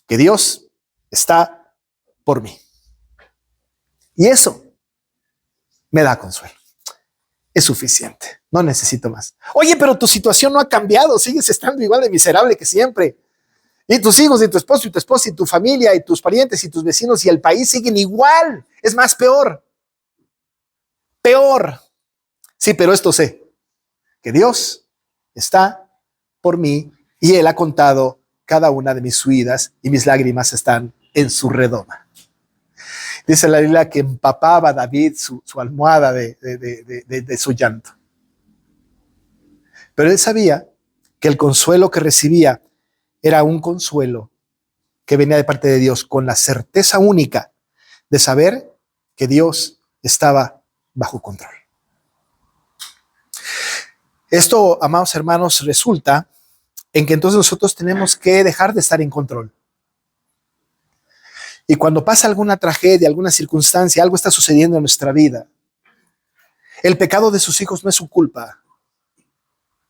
que Dios está por mí. Y eso me da consuelo. Es suficiente, no necesito más. Oye, pero tu situación no ha cambiado, sigues estando igual de miserable que siempre. Y tus hijos, y tu esposo, y tu esposa, y tu familia, y tus parientes, y tus vecinos, y el país siguen igual. Es más, peor. Peor. Sí, pero esto sé, que Dios está por mí, y Él ha contado cada una de mis huidas, y mis lágrimas están en su redoma. Dice la Biblia que empapaba David su almohada de su llanto. Pero él sabía que el consuelo que recibía era un consuelo que venía de parte de Dios, con la certeza única de saber que Dios estaba bajo control. Esto, amados hermanos, resulta en que entonces nosotros tenemos que dejar de estar en control. Y cuando pasa alguna tragedia, alguna circunstancia, algo está sucediendo en nuestra vida, el pecado de sus hijos no es su culpa.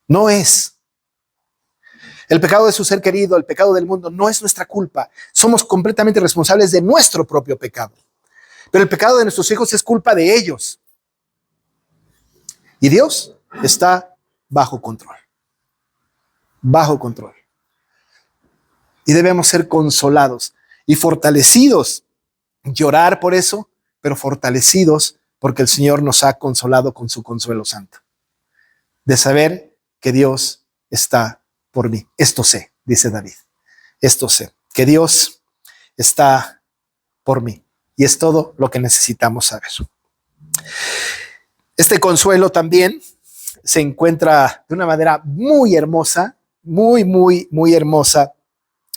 No es. El pecado de su ser querido, el pecado del mundo, no es nuestra culpa. Somos completamente responsables de nuestro propio pecado. Pero el pecado de nuestros hijos es culpa de ellos. Y Dios está bajo control. Bajo control. Y debemos ser consolados y fortalecidos, llorar por eso, pero fortalecidos porque el Señor nos ha consolado con su consuelo santo. De saber que Dios está por mí. Esto sé, dice David. Esto sé, que Dios está por mí. Y es todo lo que necesitamos saber. Este consuelo también se encuentra de una manera muy hermosa, muy hermosa,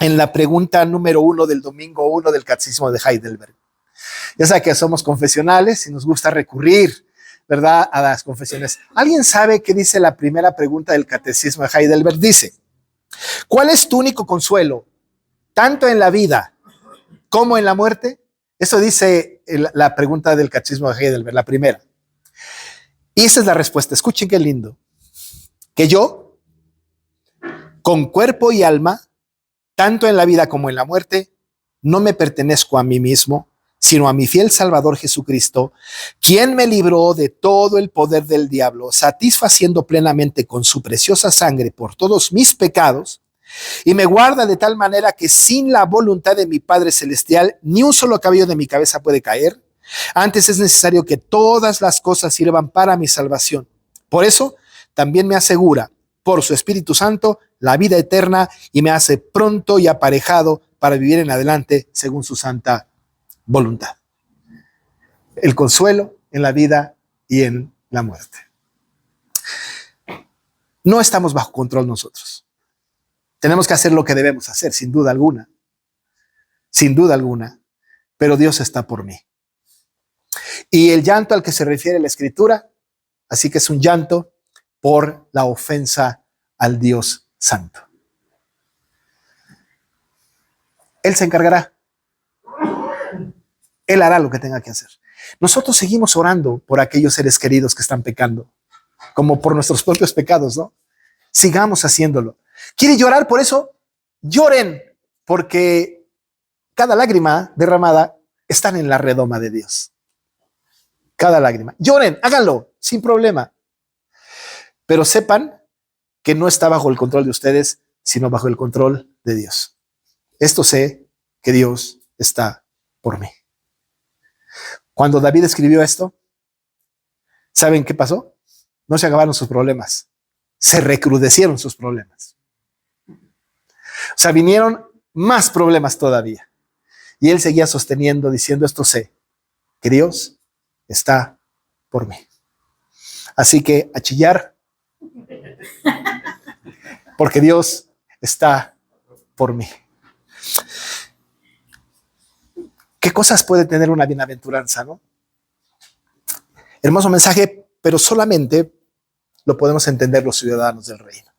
en la pregunta número 1 del domingo 1 del Catecismo de Heidelberg. Ya sabe que somos confesionales y nos gusta recurrir, ¿verdad?, a las confesiones. ¿Alguien sabe qué dice la primera pregunta del Catecismo de Heidelberg? Dice, ¿cuál es tu único consuelo, tanto en la vida como en la muerte? Eso dice la pregunta del Catecismo de Heidelberg, la primera. Y esa es la respuesta. Escuchen qué lindo. Que yo, con cuerpo y alma, tanto en la vida como en la muerte, no me pertenezco a mí mismo, sino a mi fiel Salvador Jesucristo, quien me libró de todo el poder del diablo, satisfaciendo plenamente con su preciosa sangre por todos mis pecados, y me guarda de tal manera que sin la voluntad de mi Padre Celestial, ni un solo cabello de mi cabeza puede caer. Antes es necesario que todas las cosas sirvan para mi salvación. Por eso, también me asegura, por su Espíritu Santo, la vida eterna, y me hace pronto y aparejado para vivir en adelante según su santa voluntad. El consuelo en la vida y en la muerte. No estamos bajo control nosotros. Tenemos que hacer lo que debemos hacer, sin duda alguna. Sin duda alguna. Pero Dios está por mí. Y el llanto al que se refiere la Escritura, así que es un llanto por la ofensa al Dios Santo. Él se encargará. Él hará lo que tenga que hacer. Nosotros seguimos orando por aquellos seres queridos que están pecando, como por nuestros propios pecados, ¿no? Sigamos haciéndolo. ¿Quiere llorar por eso? Lloren, porque cada lágrima derramada está en la redoma de Dios. Cada lágrima. Lloren, háganlo, sin problema. Pero sepan que no está bajo el control de ustedes, sino bajo el control de Dios. Esto sé, que Dios está por mí. Cuando David escribió esto, ¿saben qué pasó? No se acabaron sus problemas, se recrudecieron sus problemas. O sea, vinieron más problemas todavía. Y él seguía sosteniendo, diciendo, esto sé, que Dios está por mí. Así que a chillar, porque Dios está por mí. ¿Qué cosas puede tener una bienaventuranza, no? Hermoso mensaje, pero solamente lo podemos entender los ciudadanos del reino.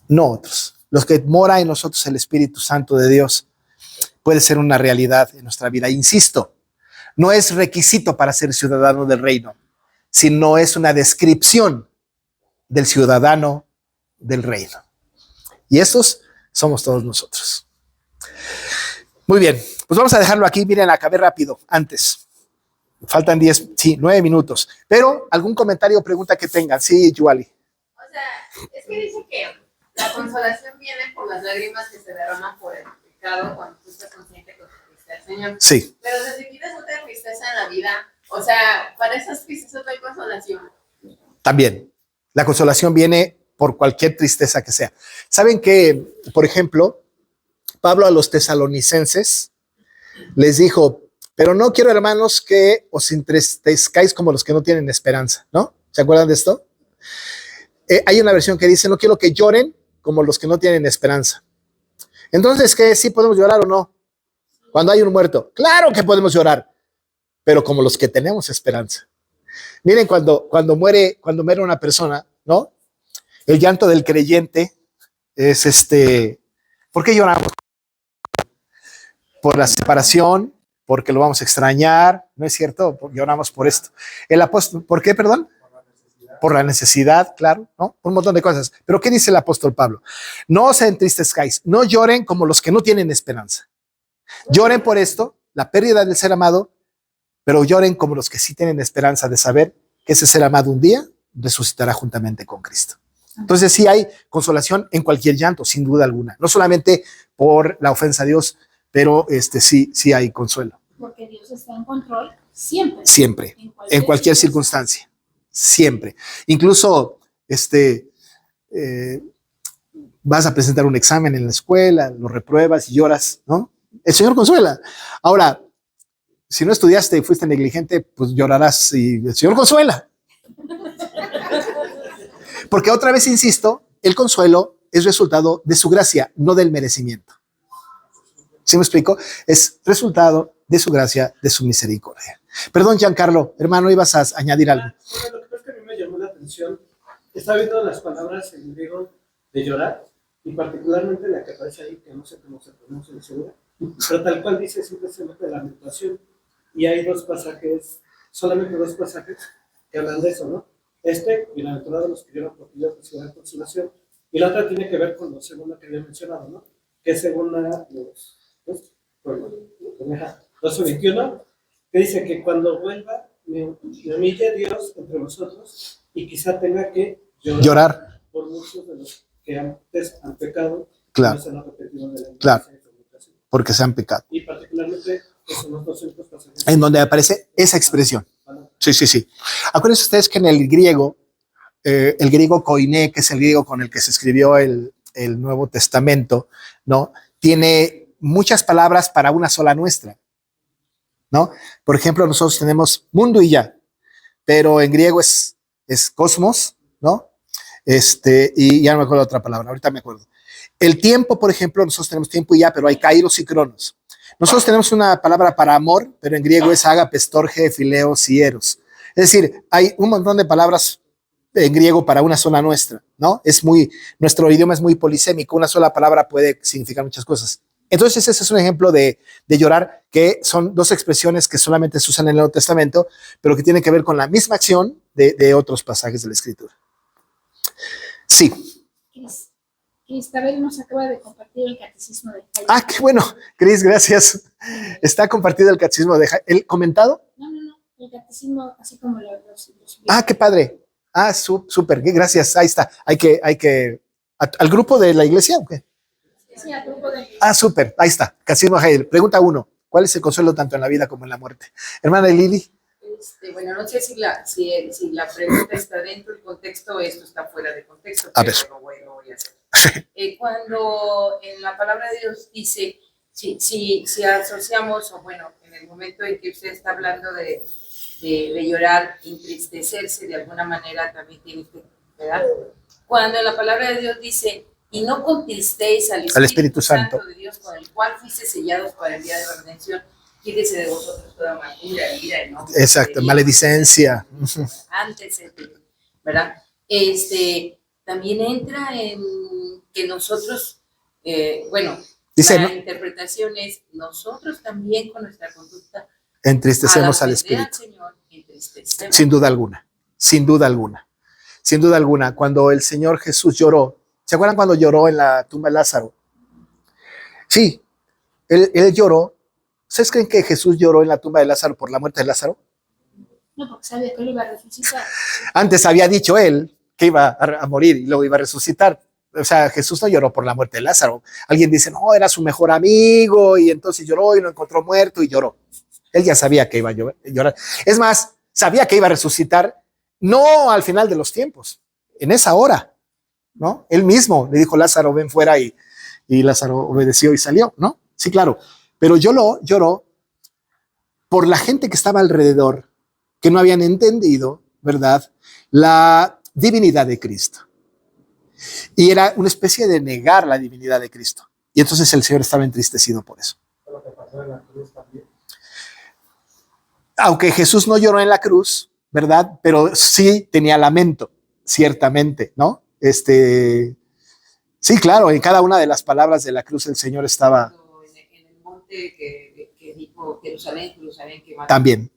No otros. Los que mora en nosotros el Espíritu Santo de Dios puede ser una realidad en nuestra vida. Insisto, no es requisito para ser ciudadano del reino, sino es una descripción del ciudadano del reino. Y estos somos todos nosotros. Muy bien, pues vamos a dejarlo aquí. Miren, acabé rápido antes. Faltan 9 minutos. Pero algún comentario o pregunta que tengan. Sí, Yuali. O sea, es que dice que la consolación viene por las lágrimas que se derraman por el pecado cuando tú estás consciente con tu tristeza, Señor. Sí. Pero desde que tienes otra tristeza en la vida, o sea, para esas tristezas no hay consolación. También. La consolación viene por cualquier tristeza que sea. ¿Saben que, por ejemplo, Pablo a los tesalonicenses les dijo, pero no quiero, hermanos, que os entristezcáis como los que no tienen esperanza, ¿no? ¿Se acuerdan de esto? Hay una versión que dice, no quiero que lloren como los que no tienen esperanza. Entonces, ¿qué? ¿Sí podemos llorar o no? Cuando hay un muerto. Claro que podemos llorar, pero como los que tenemos esperanza. Miren, cuando muere una persona, ¿no? El llanto del creyente es ¿por qué lloramos? Por la separación, porque lo vamos a extrañar, ¿no es cierto? Lloramos por esto. El apóstol, ¿por qué, perdón? Por la necesidad, claro, ¿no? Un montón de cosas. Pero ¿qué dice el apóstol Pablo? No os entristezcáis, no lloren como los que no tienen esperanza. Lloren por esto, la pérdida del ser amado, pero lloren como los que sí tienen esperanza de saber que ese ser amado un día resucitará juntamente con Cristo. Entonces sí hay consolación en cualquier llanto, sin duda alguna. No solamente por la ofensa a Dios, pero sí hay consuelo. Porque Dios está en control siempre. Siempre, en cualquier circunstancia. Siempre. Incluso vas a presentar un examen en la escuela, lo repruebas y lloras, ¿no? El Señor consuela. Ahora, si no estudiaste y fuiste negligente, pues llorarás y el Señor consuela. Porque otra vez insisto, el consuelo es resultado de su gracia, no del merecimiento. ¿Sí me explico? Es resultado de su gracia, de su misericordia. Perdón, Giancarlo, hermano, ibas a añadir algo. Bueno, lo que pasa es que a mí me llamó la atención. Estaba viendo las palabras en griego de llorar, y particularmente la que aparece ahí, que no sé cómo se pronuncia de segura, pero tal cual dice simplemente lamentación. Y hay solamente dos pasajes que hablan de eso, ¿no? Bienaventurados los que lloran porque Dios recibirán consolación. Y la otra tiene que ver con lo segundo que había mencionado, ¿no? Que es según los 12:21, que dice que cuando vuelva me humille Dios entre vosotros y quizá tenga que llorar por muchos de los que antes han pecado. Claro, no se han arrepentido de la claro, porque se han pecado. Y particularmente son los 200 pasajes en donde aparece esa expresión. Sí. Acuérdense ustedes que en el griego koiné, que es el griego con el que se escribió el Nuevo Testamento, ¿no? Tiene muchas palabras para una sola nuestra, ¿no? Por ejemplo, nosotros tenemos mundo y ya, pero en griego es cosmos, ¿no? Y ya no me acuerdo otra palabra, ahorita me acuerdo. El tiempo, por ejemplo, nosotros tenemos tiempo y ya, pero hay kairos y cronos. Nosotros tenemos una palabra para amor, pero en griego es ágape, storge, fileos y eros. Es decir, hay un montón de palabras en griego para una sola nuestra, ¿no? Nuestro idioma es muy polisémico, una sola palabra puede significar muchas cosas. Entonces ese es un ejemplo de llorar, que son dos expresiones que solamente se usan en el Nuevo Testamento, pero que tienen que ver con la misma acción de otros pasajes de la Escritura. Sí. Cristabel nos acaba de compartir el catecismo de Jaime. Qué bueno, Cris, gracias. Está compartido el catecismo de Jaime. ¿El comentado? No, el catecismo así como los qué padre. Súper, gracias, ahí está. Hay que ¿al grupo de la iglesia o qué? Sí, al grupo de súper, ahí está. Catecismo de Jaime. Pregunta 1. ¿Cuál es el consuelo tanto en la vida como en la muerte? Hermana Lili. Bueno, no sé si la pregunta está dentro del contexto, esto está fuera de contexto, A pero ver. lo voy a hacer. Cuando en la palabra de Dios dice, si asociamos, o bueno, en el momento en que usted está hablando de llorar, entristecerse de alguna manera también tiene que, ¿verdad? Cuando en la palabra de Dios dice y no contristéis al Espíritu Santo de Dios, con el cual fuiste sellados para el día de la redención. Quítese de vosotros toda amargura, ira, enojo, Exacto, maledicencia. antes, ¿verdad? También entra en que nosotros, Dice, la ¿no? interpretación es nosotros también con nuestra conducta Entristecemos al ofender Espíritu. Señor, entristecemos. Sin duda alguna, sin duda alguna, sin duda alguna. Cuando el Señor Jesús lloró, ¿se acuerdan cuando lloró en la tumba de Lázaro? Sí, él lloró. ¿Ustedes creen que Jesús lloró en la tumba de Lázaro por la muerte de Lázaro? No, porque sabía que él iba a resucitar. Antes había dicho él que iba a morir y luego iba a resucitar. O sea, Jesús no lloró por la muerte de Lázaro. Alguien dice, no, era su mejor amigo y entonces lloró y lo encontró muerto y lloró. Él ya sabía que iba a llorar. Es más, sabía que iba a resucitar, no al final de los tiempos, en esa hora, ¿no? Él mismo le dijo, Lázaro, ven fuera, y Lázaro obedeció y salió, ¿no? Sí, claro. Pero lloró por la gente que estaba alrededor, que no habían entendido, ¿verdad?, la divinidad de Cristo. Y era una especie de negar la divinidad de Cristo. Y entonces el Señor estaba entristecido por eso. Aunque Jesús no lloró en la cruz, ¿verdad?, pero sí tenía lamento, ciertamente, ¿no? Sí, claro, en cada una de las palabras de la cruz el Señor estaba En el monte que dijo Jerusalén, que más también,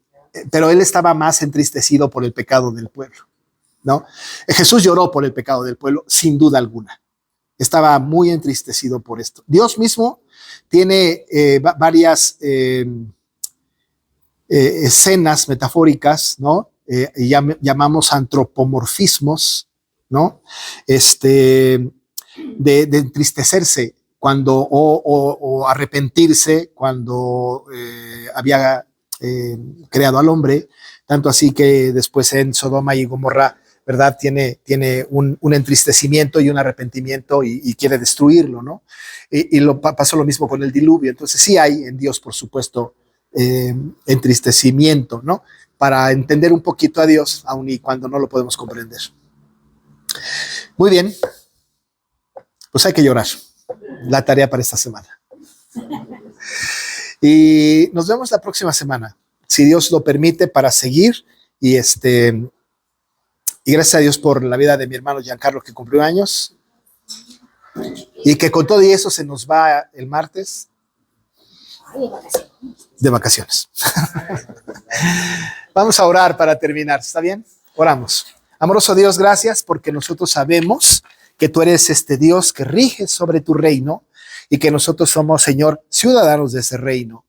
pero él estaba más entristecido por el pecado del pueblo, ¿no? Jesús lloró por el pecado del pueblo, sin duda alguna. Estaba muy entristecido por esto. Dios mismo tiene varias escenas metafóricas, ¿no? Llamamos antropomorfismos, ¿no? De entristecerse cuando o arrepentirse cuando había creado al hombre, tanto así que después en Sodoma y Gomorra, ¿verdad?, tiene un entristecimiento y un arrepentimiento y quiere destruirlo, ¿no? Y pasó lo mismo con el diluvio. Entonces sí hay en Dios, por supuesto, entristecimiento, ¿no?, para entender un poquito a Dios, aun y cuando no lo podemos comprender. Muy bien, pues hay que llorar. La tarea para esta semana. Y nos vemos la próxima semana, si Dios lo permite, para seguir. Y gracias a Dios por la vida de mi hermano Giancarlo, que cumplió años. Y que con todo y eso se nos va el martes de vacaciones. Vamos a orar para terminar, ¿está bien? Oramos. Amoroso Dios, gracias porque nosotros sabemos que tú eres Dios que rige sobre tu reino y que nosotros somos, Señor, ciudadanos de ese reino.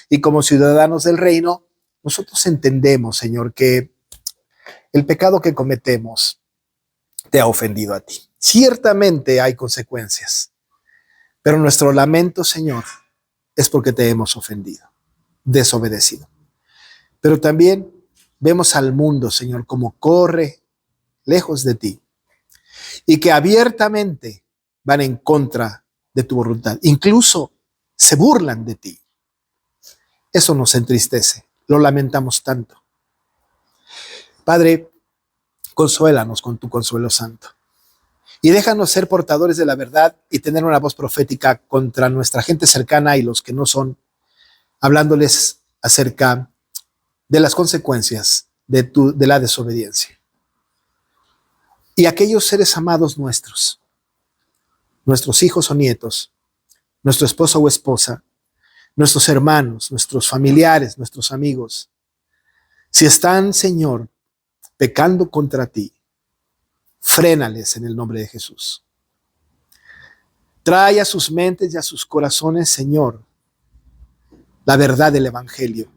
Y como ciudadanos del reino, nosotros entendemos, Señor, que el pecado que cometemos te ha ofendido a ti. Ciertamente hay consecuencias, pero nuestro lamento, Señor, es porque te hemos ofendido, desobedecido. Pero también vemos al mundo, Señor, como corre lejos de ti y que abiertamente van en contra de tu voluntad. Incluso se burlan de ti. Eso nos entristece, lo lamentamos tanto. Padre, consuélanos con tu consuelo santo y déjanos ser portadores de la verdad y tener una voz profética contra nuestra gente cercana y los que no son, hablándoles acerca de las consecuencias de la desobediencia. Y aquellos seres amados nuestros hijos o nietos, nuestro esposo o esposa, nuestros hermanos, nuestros familiares, nuestros amigos, si están, Señor, pecando contra ti, frénales en el nombre de Jesús. Trae a sus mentes y a sus corazones, Señor, la verdad del Evangelio.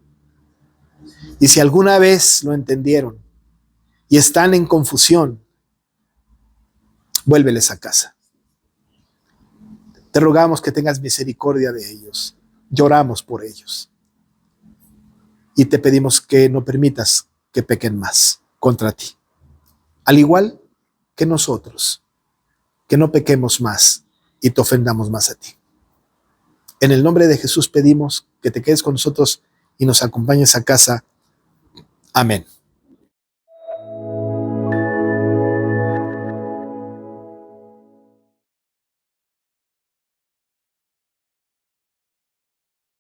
Y si alguna vez lo entendieron y están en confusión, vuélveles a casa. Te rogamos que tengas misericordia de ellos. Lloramos por ellos. Y te pedimos que no permitas que pequen más contra ti. Al igual que nosotros, que no pequemos más y te ofendamos más a ti. En el nombre de Jesús pedimos que te quedes con nosotros y nos acompañes a casa. Amén.